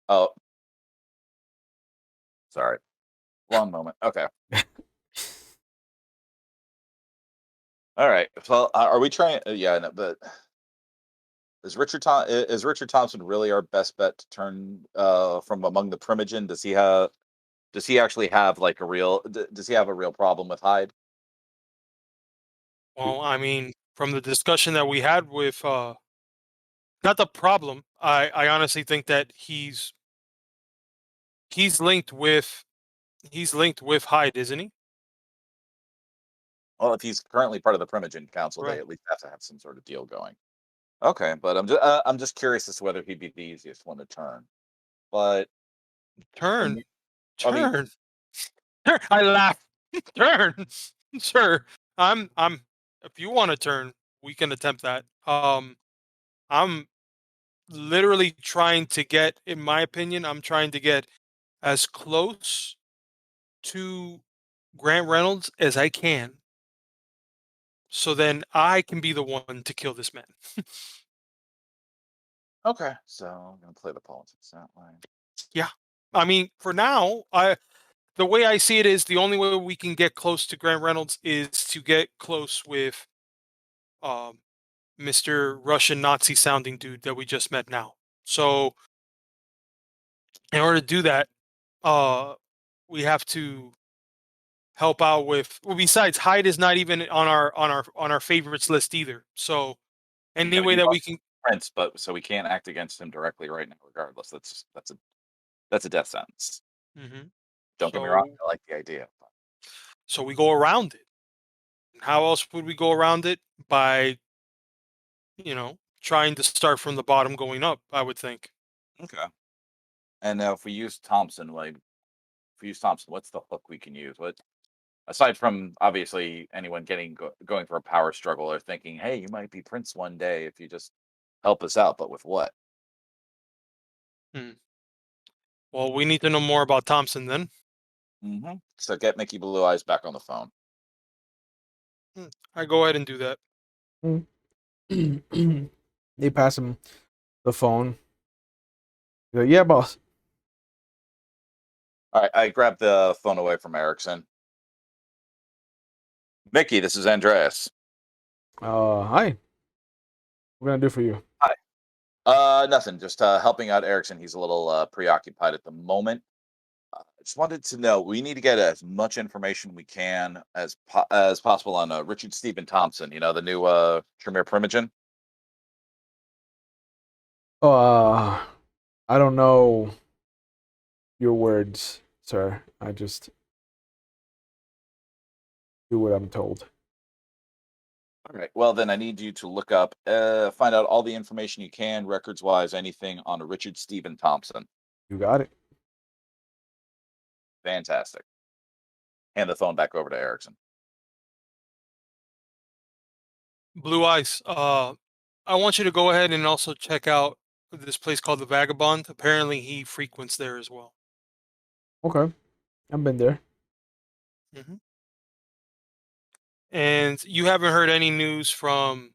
Oh, sorry. Long moment. Okay. All right. So, are we trying? Yeah, no, but is Richard Thompson really our best bet to turn from among the Primogen? Does he actually have like a real? Does he have a real problem with Hyde? Well, I mean, from the discussion that we had with not the problem, I honestly think that he's linked with Hyde, isn't he? Well, if he's currently part of the Primogen Council, they Right. at least have to have some sort of deal going. Okay, but I'm just curious as to whether he'd be the easiest one to turn. But I Turn, mean, I mean, turn, turn. I laugh. Turn, sure. I'm. If you want to turn, we can attempt that. I'm literally trying to get, in my opinion, I'm trying to get as close to Grant Reynolds as I can, so then I can be the one to kill this man. okay, so I'm gonna play the politics that way. Yeah. I mean, for now, the way I see it is the only way we can get close to Grant Reynolds is to get close with um, Mr. Russian Nazi sounding dude that we just met now. So in order to do that, uh, we have to help out with. Well, besides, Hyde is not even on our favorites list either. So any Yeah, but way he that we lost can. Prince, but so we can't act against him directly right now, regardless. That's a death sentence. Mhm. Don't get me wrong, So I like the idea. we go around it. How else would we go around it? By trying to start from the bottom going up, I would think. Okay. And now, if we use Thompson, what's the hook we can use? What aside from obviously anyone going for a power struggle or thinking, hey, you might be Prince one day if you just help us out, but with what? Hmm. Well, we need to know more about Thompson then. So get Mickey Blue Eyes back on the phone. I go ahead and do that. They pass him the phone. He's like, yeah, boss. All right, I grabbed the phone away from Erickson. Mickey, this is Andreas. Hi. What can I do for you? Hi. Nothing. Just helping out Erickson. He's a little preoccupied at the moment. Just wanted to know, we need to get as much information we can as possible on Richard Stephen Thompson. You know, the new Tremere Primogen. Uh, I don't know your words, sir. I just do what I'm told. All right. Well, then I need you to look up, find out all the information you can, records wise, anything on Richard Stephen Thompson. You got it. Fantastic. Hand the phone back over to Erickson. Blue Eyes. I want you to go ahead and also check out this place called the Vagabond. Apparently, he frequents there as well. Okay. I've been there. Hmm. And you haven't heard any news from.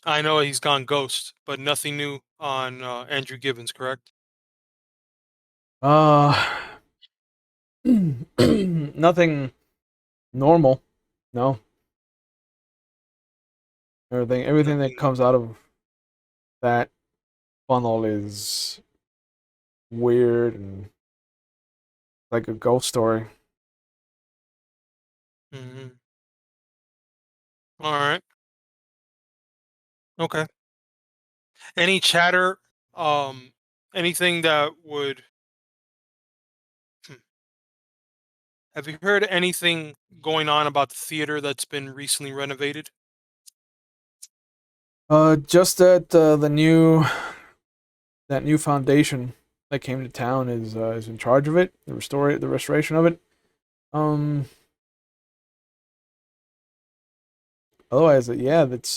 I know he's gone ghost, but nothing new on Andrew Gibbons, correct? Uh, nothing normal. No, everything that Nothing. comes out of that funnel is weird and like a ghost story. Hmm. All right. Okay. Any chatter? Um, anything that would. Hmm. Have you heard anything going on about the theater that's been recently renovated? Just that the new foundation that came to town is in charge of it, the restoration of it. Um, otherwise, yeah, that's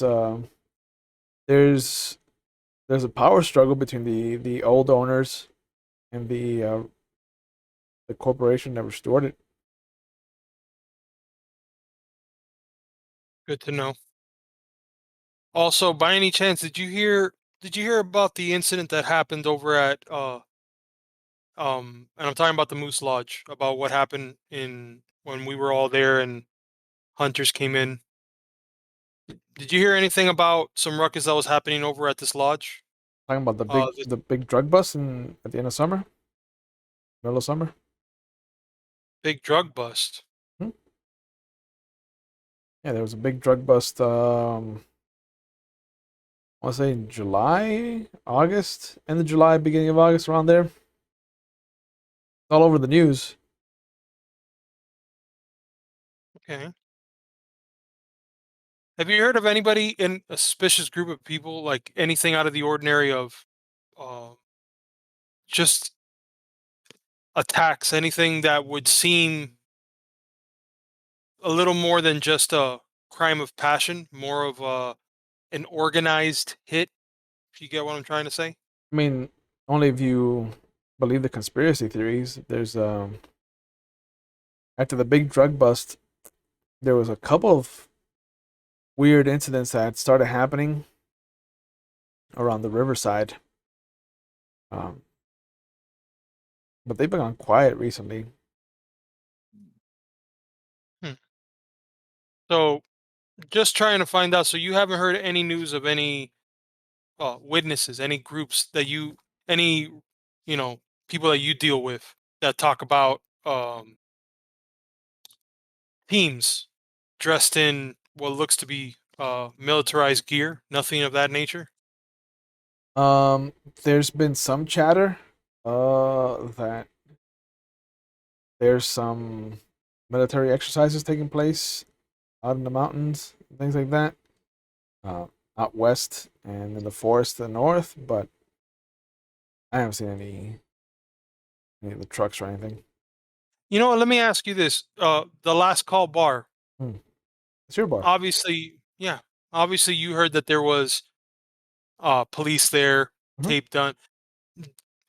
there's there's a power struggle between the old owners and the corporation that restored it. Good to know. Also, by any chance, did you hear about the incident that happened over at and I'm talking about the Moose Lodge, about what happened in when we were all there and hunters came in. Did you hear anything about some ruckus that was happening over at this lodge? Talking about This the big drug bust in at the end of summer, middle of summer. big drug bust. Hmm? Yeah, there was a big drug bust. I want to say in July, August, end of July, beginning of August, around there. It's all over the news. Okay. Have you heard of anybody in a suspicious group of people, like anything out of the ordinary of uh, just attacks, anything that would seem a little more than just a crime of passion, more of an organized hit, if you get what I'm trying to say? I mean, only if you believe the conspiracy theories. There's after the big drug bust, there was a couple of weird incidents that started happening around the riverside. Um, but they've been on quiet recently. Hmm. So, just trying to find out. So, you haven't heard any news of any witnesses, any groups that any, you know, people that you deal with that talk about teams dressed in what looks to be militarized gear, nothing of that nature? Um, there's been some chatter that there's some military exercises taking place out in the mountains, things like that, uh, out west and in the forest to the north. But I haven't seen any of the trucks or anything. You know what? Let me ask you this: the last call bar. Hmm. It's your bar. Obviously, yeah. Obviously, you heard that there was police there, Mhm. tape done.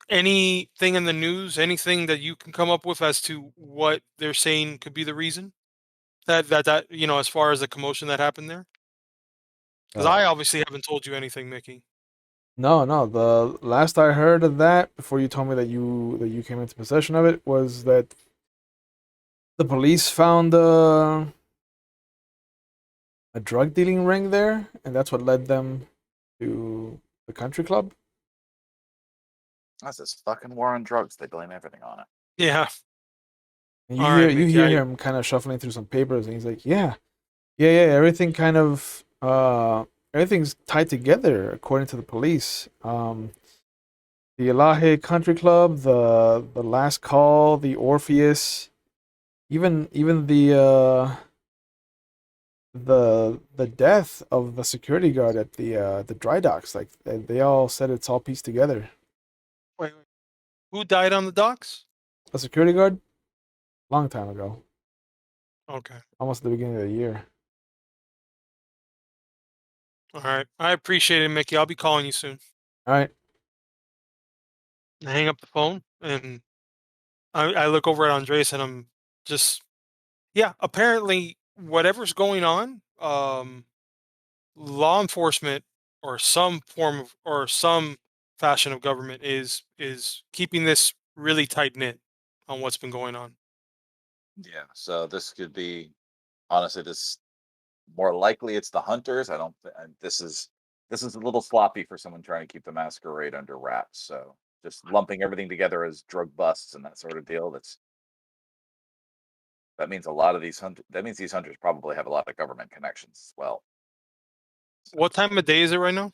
Anything in the news? Anything that you can come up with as to what they're saying could be the reason that as far as the commotion that happened there? Because Uh, I obviously haven't told you anything, Mickey. no, no. The last I heard of that, before you told me that you came into possession of it, was that the police found a drug dealing ring there, and that's what led them to the country club. That's this fucking war on drugs. They blame everything on it. Yeah. And All right, you Mickey. hear him kind of shuffling through some papers, and he's like, "Yeah, yeah, yeah. Everything kind of everything's tied together according to the police. The Elahe Country Club, the Last Call, the Orpheus, even the death of the security guard at the dry docks. Like they all said it's all pieced together. Wait. Who died on the docks? A security guard, long time ago, Okay. almost at the beginning of the year. All right. I appreciate it, Mickey. I'll be calling you soon. All right, I hang up the phone and I look over at Andres and I'm just Yeah, apparently whatever's going on, law enforcement or some form of or some fashion of government is keeping this really tight knit on what's been going on. Yeah. So this could be honestly this more likely it's the hunters. I don't. This is a little sloppy for someone trying to keep the masquerade under wraps. So just lumping everything together as drug busts and that sort of deal. That means a lot of these hunters. That means these hunters probably have a lot of government connections as well. So, What time of day is it right now?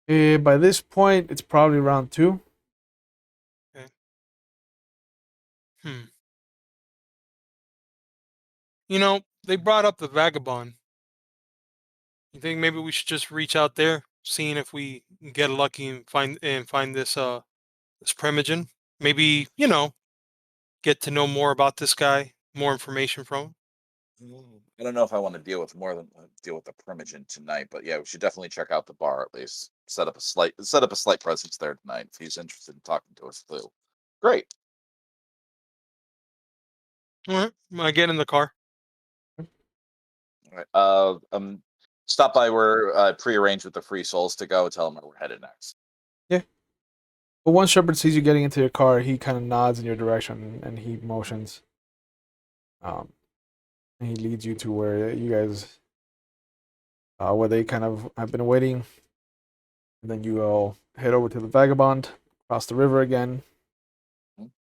By this point, it's probably round 2. Okay. Hmm. You know, they brought up the vagabond. You think maybe we should just reach out there, seeing if we can get lucky and find this Primogen? Maybe, get to know more about this guy, more information from him. I don't know if I want to deal with the Primogen tonight, but yeah, we should definitely check out the bar at least. Set up a slight presence there tonight if he's interested in talking to us too. Great. All right. I get in the car. All right. Stop by where prearranged with the Free Souls to go. Tell them where we're headed next. Yeah. But once Shepard sees you getting into your car, he kind of nods in your direction and he motions. Um, and he leads you to where you guys, where they kind of have been waiting. And then you all head over to the Vagabond, cross the river again, Mhm.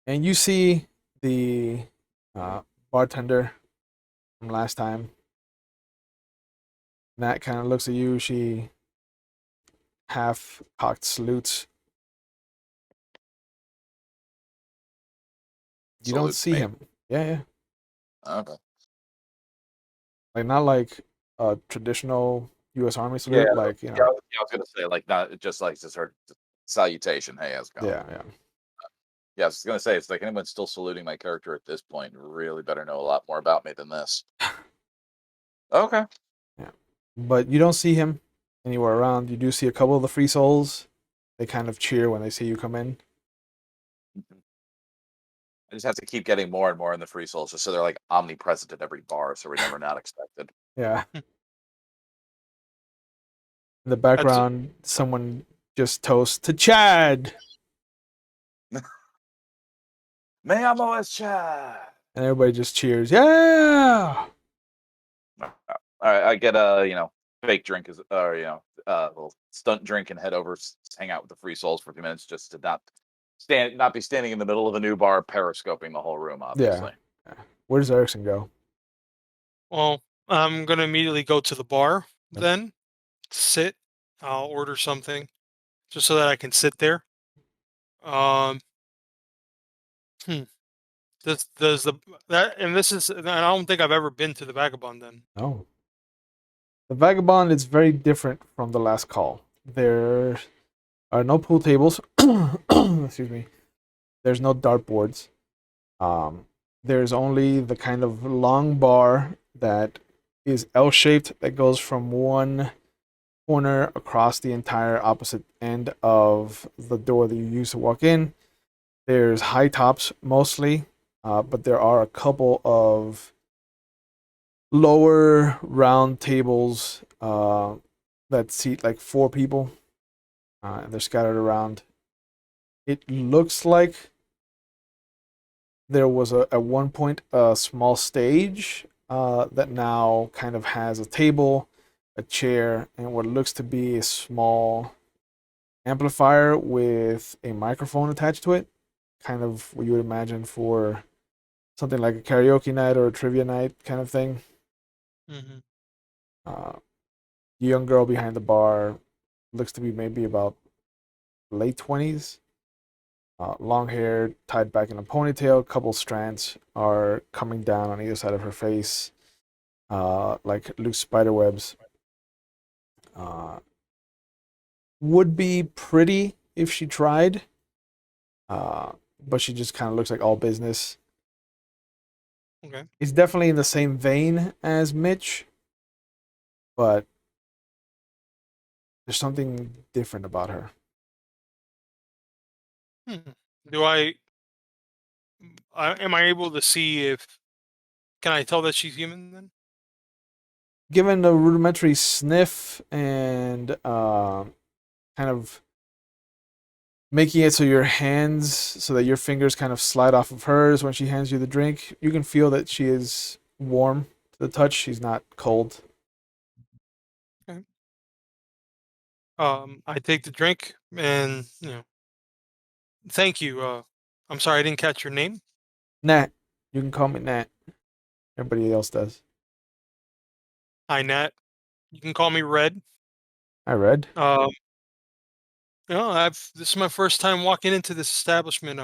and you see the bartender from last time. Nat kind of looks at you. She half cocked salutes. You don't Salutes see me. him. Yeah, yeah. Okay. Like not like a traditional U.S. Army Yeah, salute. Like yeah, I was gonna say like not just like just her salutation. Hey, how's it going? yeah, yeah, Yeah, I was gonna say it's like anyone still saluting my character at this point really better know a lot more about me than this. Okay. yeah. But you don't see him anywhere around. You do see a couple of the free souls. They kind of cheer when they see you come in. Mhm. I just have to keep getting more and more in the free souls, just so they're like omnipresent at every bar, so we're never not expected. Yeah. Hmm. In the That's background, someone just toasts to Chad, May I always chat. and everybody just cheers. Yeah. All right, I get a fake drink as or a little stunt drink and head over, hang out with the free souls for a few minutes, just to not be standing in the middle of a new bar periscoping the whole room. Yeah. Obviously, Yeah. Where does Erickson go? well. I'm gonna immediately go to the bar. Yep. Then sit. I'll order something just so that I can sit there. Um. Hmm. Does the that and this is and I don't think I've ever been to the Vagabond then. No. The Vagabond is very different from the last call. There are no pool tables. Excuse me. There's no dartboards. Um, there's only the kind of long bar that is L-shaped that goes from one corner across the entire opposite end of the door that you use to walk in. There's high tops mostly, but there are a couple of lower round tables that seat like 4 people, and they're scattered around. It looks like there was at one point a small stage that now kind of has a table, a chair, and what looks to be a small amplifier with a microphone attached to it. Kind of what you would imagine for something like a karaoke night or a trivia night kind of thing. Hmm. Uh, the young girl behind the bar looks to be maybe about late 20s. Long hair tied back in a ponytail. A couple strands are coming down on either side of her face, like loose spider webs. Uh, would be pretty if she tried, but she just kind of looks like all business. Okay. It's definitely in the same vein as Mitch, but there's something different about her. Hmm. Do I am I able to see if? Can I tell that she's human then? Given the rudimentary sniff and kind of making it so your hands, so that your fingers kind of slide off of hers when she hands you the drink, you can feel that she is warm to the touch. She's not cold. Okay. I take the drink and thank you. I'm sorry I didn't catch your name. Nat. You can call me Nat. Everybody else does. Hi, Nat. You can call me Red. I read. Um, this is my first time walking into this establishment.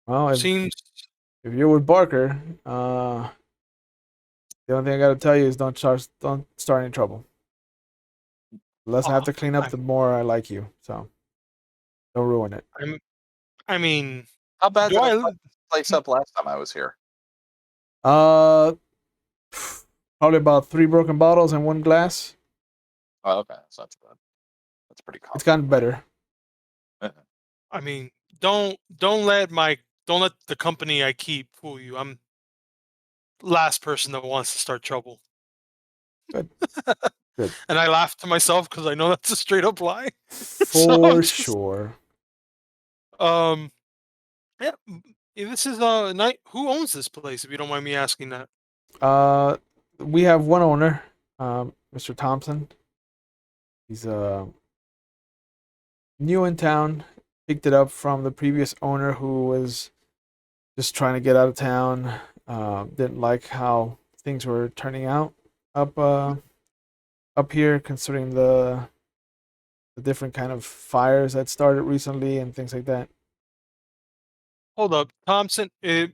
Well, Seems if you're with Barker, the only thing I got to tell you is don't start any trouble. The less I have to clean up, the more I like you. So don't ruin it. I mean, How bad do did I I? fuck this place up last time I was here? Uh, probably about 3 broken bottles and 1 glass. Oh, okay, that's not too bad. That's pretty common. It's gotten better. I mean, don't let the company I keep fool you. I'm last person that wants to start trouble. Good. Good. And I laugh to myself because I know that's a straight up lie. For sure. Yeah. This is night. Who owns this place? If you don't mind me asking that. We have one owner, Mr. Thompson. He's new in town. Picked it up from the previous owner who was just trying to get out of town. Didn't like how things were turning out up here, considering the different kind of fires that started recently and things like that. Hold up, Thompson. His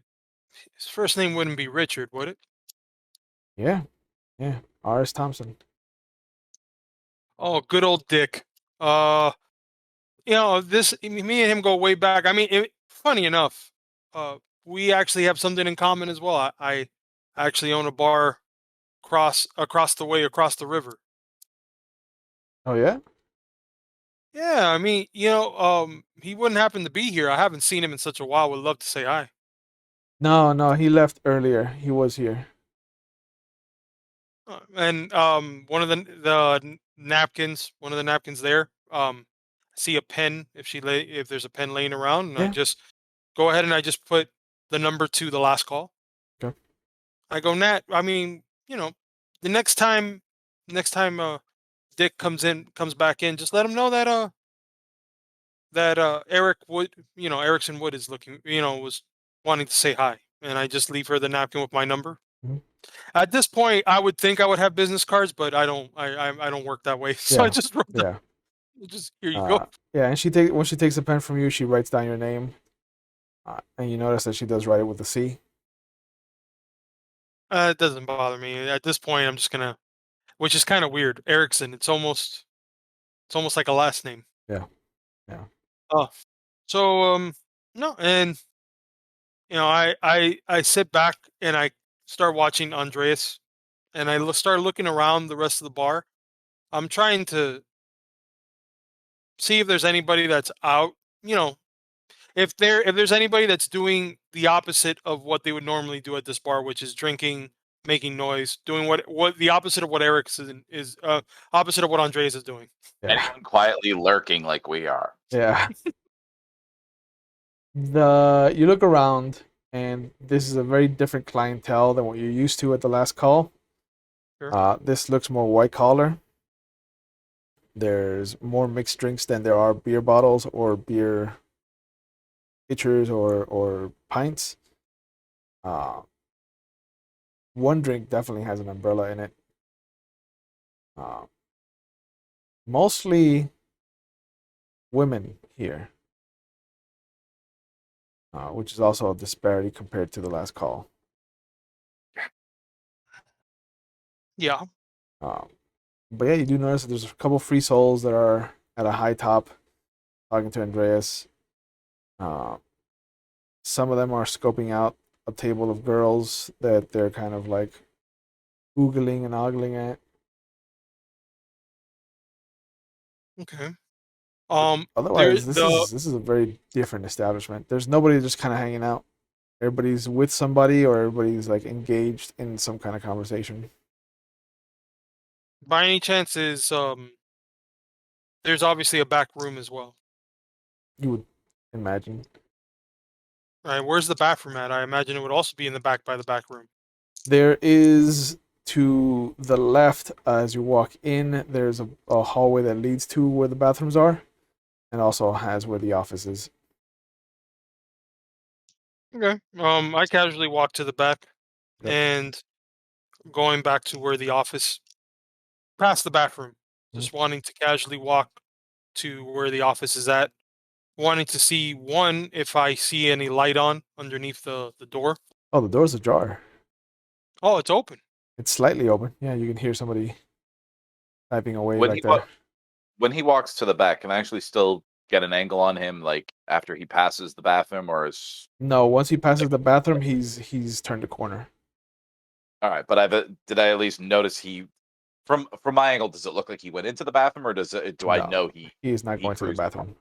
first name wouldn't be Richard, would it? Yeah, R.S. Thompson. Oh, good old Dick. This me and him go way back. I mean, funny enough, we actually have something in common as well. I actually own a bar across the river. Oh yeah. Yeah, I mean, he wouldn't happen to be here. I haven't seen him in such a while. Would love to say hi. No, he left earlier. He was here. And one of one of the napkins there. See a pen if there's a pen laying around, and I Yeah. just go ahead and I just put the number to the last call. Okay. I go, Nat. I mean, the next time Dick comes back in, just let him know that Eric Wood, Erickson Wood is looking, was wanting to say hi, and I just leave her the napkin with my number. Mhm. At this point, I would think I would have business cards, but I don't. I don't work that way. So I Yeah. just wrote Yeah. just here you go. Yeah, and when she takes a pen from you, she writes down your name, and you notice that she does write it with a C. It doesn't bother me at this point. I'm just gonna, which is kind of weird. Erickson. It's almost like a last name. Yeah. Yeah. Oh, so no, and I sit back and I start watching Andreas, and I start looking around the rest of the bar. I'm trying to see if there's anybody that's out. If there's anybody that's doing the opposite of what they would normally do at this bar, which is drinking, making noise, doing what the opposite of what Erickson is opposite of what Andreas is doing. Yeah. Anyone quietly lurking like we are. Yeah. You look around, and this is a very different clientele than what you're used to at the last call. Sure. This looks more white collar. There's more mixed drinks than there are beer bottles or beer pitchers or pints. One drink definitely has an umbrella in it. Mostly women here, which is also a disparity compared to the last call. Yeah. But yeah, you do notice that there's a couple free souls that are at a high top talking to Andreas. Some of them are scoping out a table of girls that they're kind of like oogling and ogling at. Okay. Otherwise, this is a very different establishment. There's nobody just kind of hanging out. Everybody's with somebody, or everybody's like engaged in some kind of conversation. By any chance, there's obviously a back room as well. You would imagine. Right? Where's the bathroom at? I imagine it would also be in the back by the back room. There is to the left as you walk in. There's a hallway that leads to where the bathrooms are, and also has where the office is. Okay. I casually walk to the back, Yep. and going back to where the office, past the bathroom, just wanting to casually walk to where the office is at, wanting to see one if I see any light on underneath the door. Oh, the door's ajar. Oh, it's open. It's slightly open. Yeah, you can hear somebody typing away When back he there. when he walks to the back, can I actually still get an angle on him, like after he passes the bathroom, or is No, once he passes the bathroom, he's turned a corner. all right? But did I at least notice he from my angle? Does it look like he went into the bathroom, or do I No, know he is not going to the cruised? bathroom.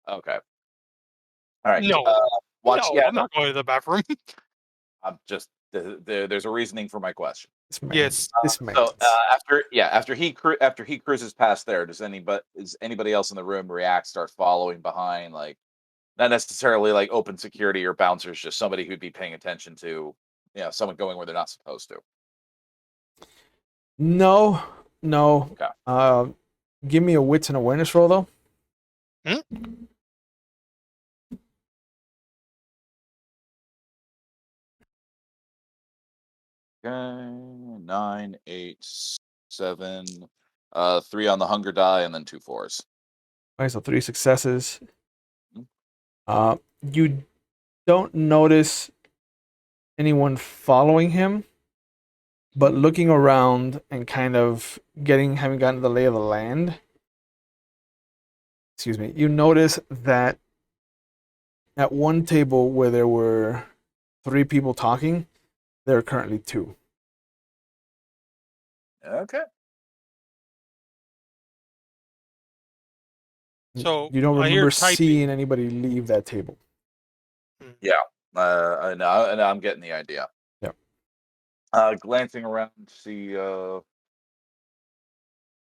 Okay. All right. No, Watch. no, Yeah, I'm not going to the bathroom. I'm just there's a reasoning for my question. This man, Yes. this man. So after he cruises past there, does anybody else in the room react, start following behind, like not necessarily like open security or bouncers, just somebody who'd be paying attention to someone going where they're not supposed to. No, no. Okay. Give me a wits and awareness roll though. Hmm? Okay, 9, 8, 7, 3 on the hunger die, and then 2 4s. All right, so 3 successes. Mhm. You don't notice anyone following him, but looking around and kind of having gotten the lay of the land. Excuse me. You notice that at one table where there were 3 people talking, there are currently 2. Okay. So You don't I hear remember typing. seeing anybody leave that table. Yeah. I know, and I'm getting the idea. Yep. Glancing around, see. You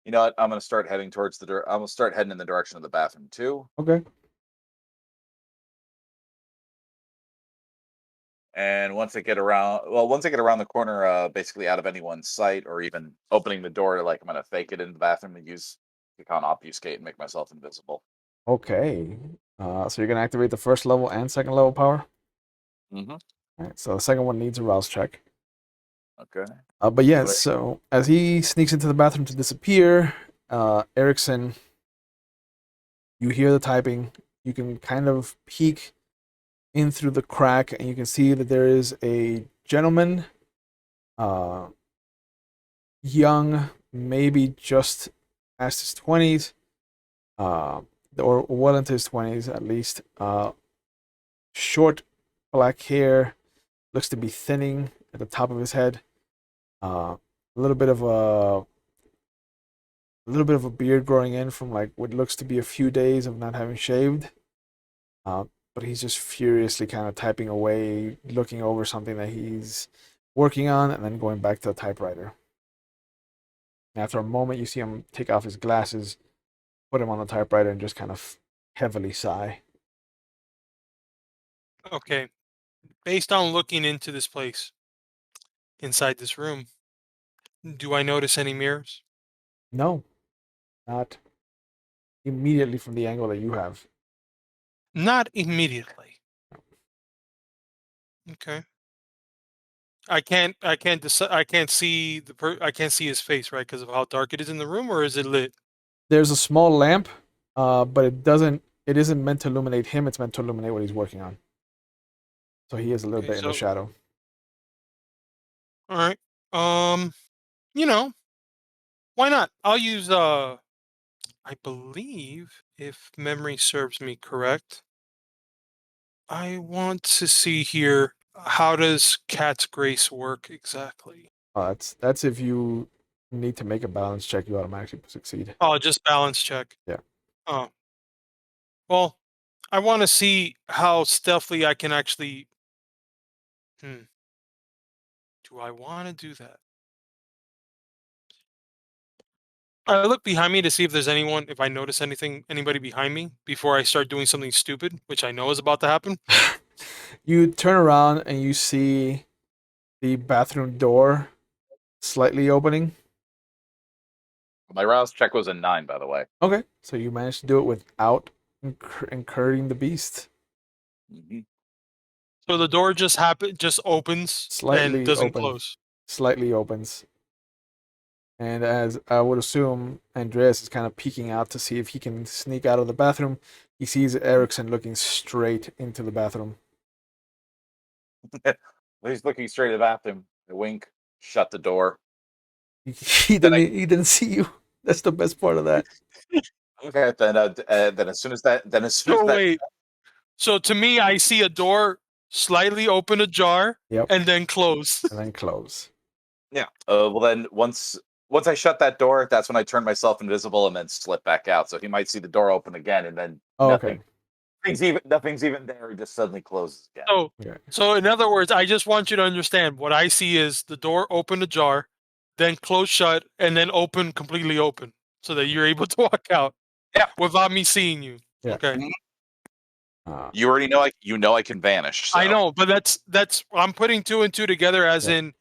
know what? I'm gonna start heading towards I'm gonna start heading in the direction of the bathroom too. Okay. And once I get around the corner, basically out of anyone's sight, or even opening the door, like I'm gonna fake it in the bathroom and use to kind of obfuscate and make myself invisible. Okay. So you're gonna activate the first level and second level power. Mm-hmm. All right. So the second one needs a rouse check. Okay. But yeah, Wait. so as he sneaks into the bathroom to disappear, Erickson, you hear the typing. You can kind of peek in through the crack, and you can see that there is a gentleman, uh, young, maybe just past his 20s, or well into his 20s at least. Short black hair, looks to be thinning at the top of his head. A little bit of a beard growing in from like what looks to be a few days of not having shaved. But he's just furiously kind of typing away, looking over something that he's working on, and then going back to the typewriter. After a moment, you see him take off his glasses, put him on the typewriter, and just kind of heavily sigh. Okay. Based on looking into this place, inside this room, do I notice any mirrors? No, not immediately from the angle that you have. Not immediately. Okay. I can't I can't see I can't see his face, right, because of how dark it is in the room, or is it lit? There's a small lamp, but it isn't meant to illuminate him. It's meant to illuminate what he's working on. So he is a little Okay, bit in the so shadow. all right. Um, you know, why not? I'll use I believe, if memory serves me correct, I want to see here, how does Cat's Grace work exactly? That's if you need to make a balance check, you automatically succeed. Oh, just balance check. Yeah. Oh, well, I want to see how stealthily I can actually Do I want to do that? I look behind me to see if there's anyone, if I notice anybody behind me before I start doing something stupid, which I know is about to happen. You turn around and you see the bathroom door slightly opening. My rouse check was a 9, by the way. Okay, so you managed to do it without incurring the beast. Mhm. So the door just opens and Slightly doesn't open. close. Slightly opens. And as I would assume, Andreas is kind of peeking out to see if he can sneak out of the bathroom. He sees Erickson looking straight into the bathroom. He's looking straight at the bathroom. I wink, shut the door. He didn't see you. That's the best part of that. Okay, then as soon as that, So wait. So to me, I see a door slightly open ajar Yep. and then close. And then close. Yeah. Well, then once I shut that door, that's when I turn myself invisible and then slip back out. So he might see the door open again, and then Oh, nothing. okay. Nothing's even there. It just suddenly closes again. So, Okay. so in other words, I just want you to understand what I see is the door open ajar, then close shut, and then open completely open, so that you're able to walk out. Yeah. Without me seeing you. Yeah. Okay. You already know I can vanish. So. I know, but that's I'm putting 2 and 2 together as Yeah. in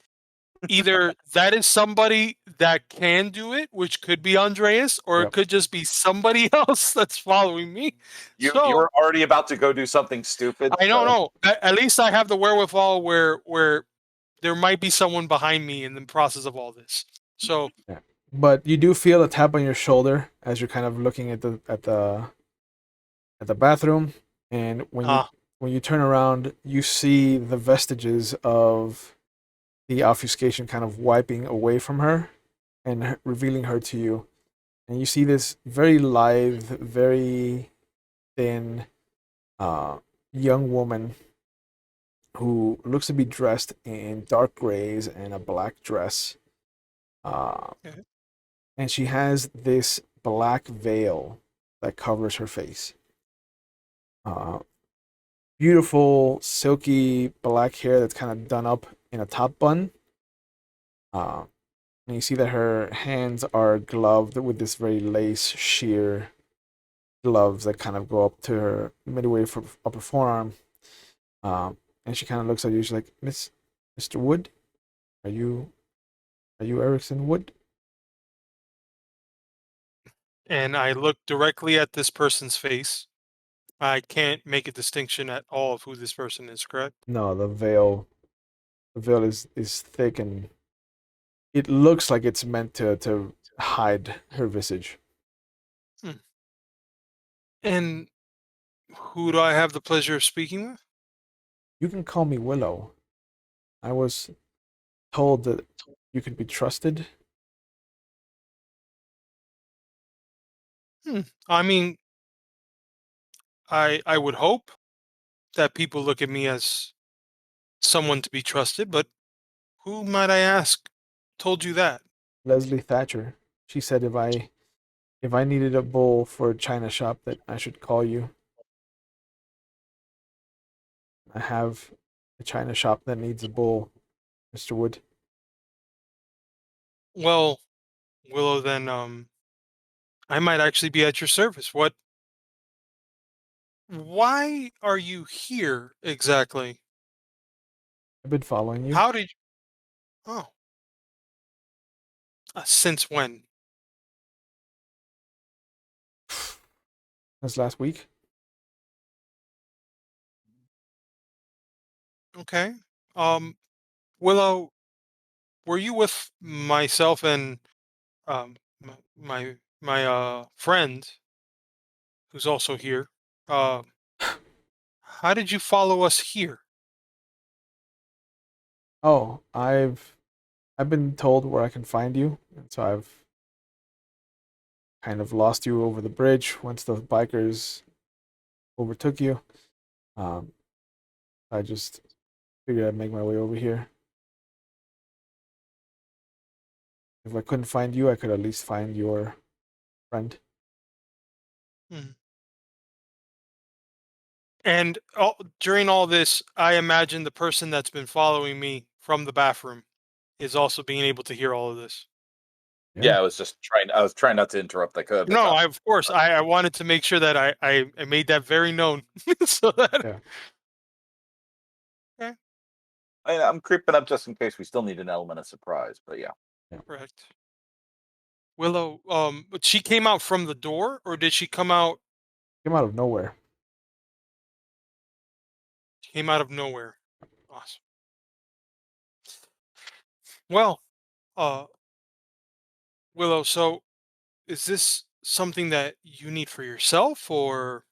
either that is somebody that can do it, which could be Andreas, or Yep. it could just be somebody else that's following me. You So were already about to go do something stupid. I don't so- know. At least I have the wherewithal where there might be someone behind me in the process of all this. So But you do feel a tap on your shoulder as you're kind of looking at the bathroom, and when you turn around, you see the vestiges of the obfuscation kind of wiping away from her and revealing her to you. And you see this very lithe, very thin young woman who looks to be dressed in dark grays and a black dress. Okay. And she has this black veil that covers her face. Beautiful, silky black hair that's kind of done up in a top bun. And you see that her hands are gloved with this very lace sheer gloves that kind of go up to her midway for upper forearm. And she kind of looks at you. She's like, Mr. Wood, are you Erickson Wood? and I look directly at this person's face. I can't make a distinction at all of who this person is, correct? No, the veil is thick and it looks like it's meant to hide her visage. And who do I have the pleasure of speaking with? You can call me Willow. I was told that you could be trusted. I mean, I would hope that people look at me as someone to be trusted, but who might I ask told you that? Leslie Thatcher. She said if I needed a bowl for a china shop that I should call you. I have a china shop that needs a bowl, Mr. Wood. Well, Willow, then I might actually be at your service. Why are you here exactly? I've been following you How did oh, since when? since last week. Okay. Um, Willow, were you with myself and my friend who's also here? Uh, how did you follow us here? Oh, I've been told where I can find you, and so I've kind of lost you over the bridge once the bikers overtook you. Um, I just figured I'd make my way over here. If I couldn't find you, I could at least find your friend. Hmm. And during all this, I imagine the person that's been following me from the bathroom is also being able to hear all of this. Yeah, I was just trying. I was trying not to interrupt the code. No, of course, I wanted to make sure that I made that very known, so that Yeah. okay, I'm creeping up just in case we still need an element of surprise. But yeah, correct. Willow, but she came out from the door, or did she come out? Came out of nowhere. She came out of nowhere. Awesome. Well, uh, Willow, so is this something that you need for yourself or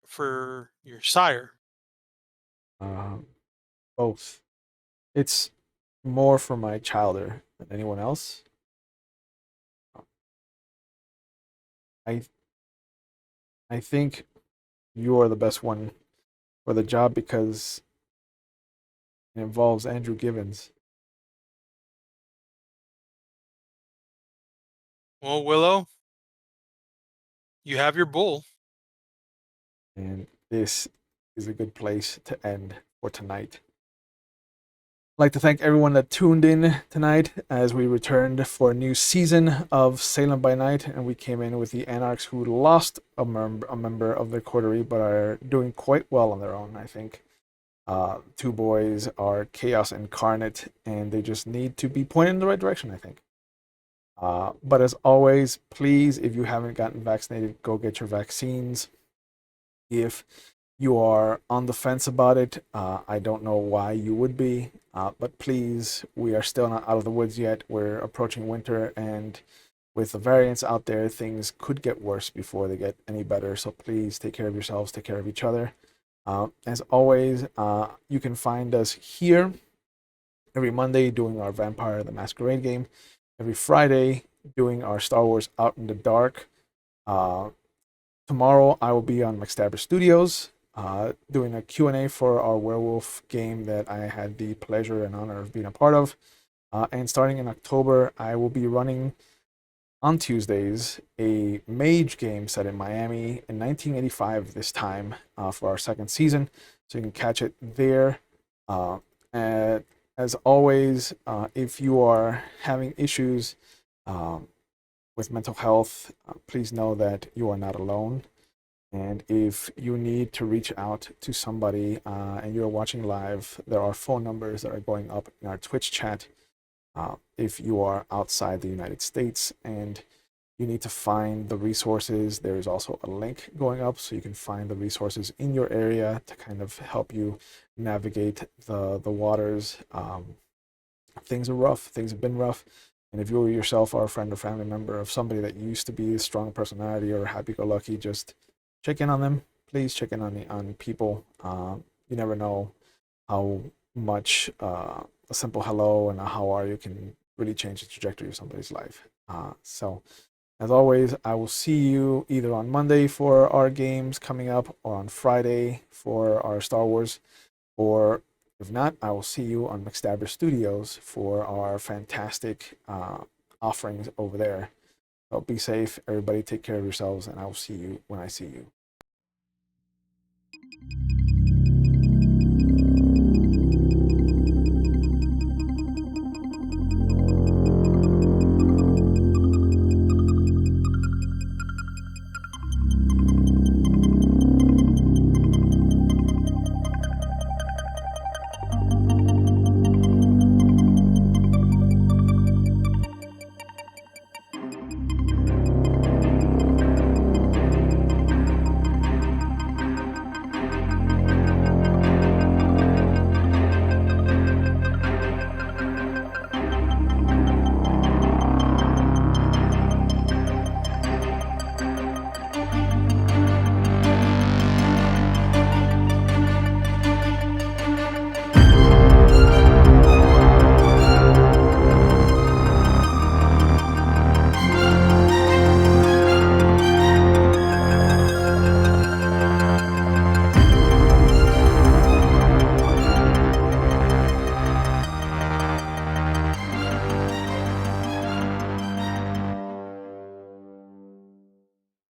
for your sire? Um, Both. It's more for my childer than anyone else. I I think you are the best one for the job because it involves Andrew Givens. Well, Willow, you have your bull. And this is a good place to end for tonight. I'd like to thank everyone that tuned in tonight as we returned for a new season of Salem by Night, and we came in with the Anarchs, who lost a member of their coterie but are doing quite well on their own, I think. Two boys are chaos incarnate, and they just need to be pointed in the right direction, I think. But as always, please, if you haven't gotten vaccinated, go get your vaccines. If you are on the fence about it, I don't know why you would be, but please, we are still not out of the woods yet. We're approaching winter, and with the variants out there, things could get worse before they get any better. So please take care of yourselves, take care of each other. As always, you can find us here every Monday doing our Vampire the Masquerade game, every Friday doing our Star Wars Out in the Dark. Tomorrow I will be on McStabber Studios doing a Q&A for our werewolf game that I had the pleasure and honor of being a part of. And starting in October, I will be running on Tuesdays a mage game set in Miami in 1985 this time for our second season. So you can catch it there. And as always, if you are having issues with mental health, please know that you are not alone. And if you need to reach out to somebody and you're watching live, there are phone numbers that are going up in our Twitch chat. If you are outside the United States and you need to find the resources, there is also a link going up so you can find the resources in your area to kind of help you navigate the waters. Things are rough. Things have been rough. And if you yourself are a friend or family member of somebody that used to be a strong personality or happy-go-lucky, just check in on them. Please check in on people. You never know how much a simple hello and a how are you can really change the trajectory of somebody's life. So, as always, I will see you either on Monday for our games coming up or on Friday for our Star Wars, or if not, I will see you on McStabber Studios for our fantastic offerings over there. So be safe, everybody. Take care of yourselves, and I will see you when I see you.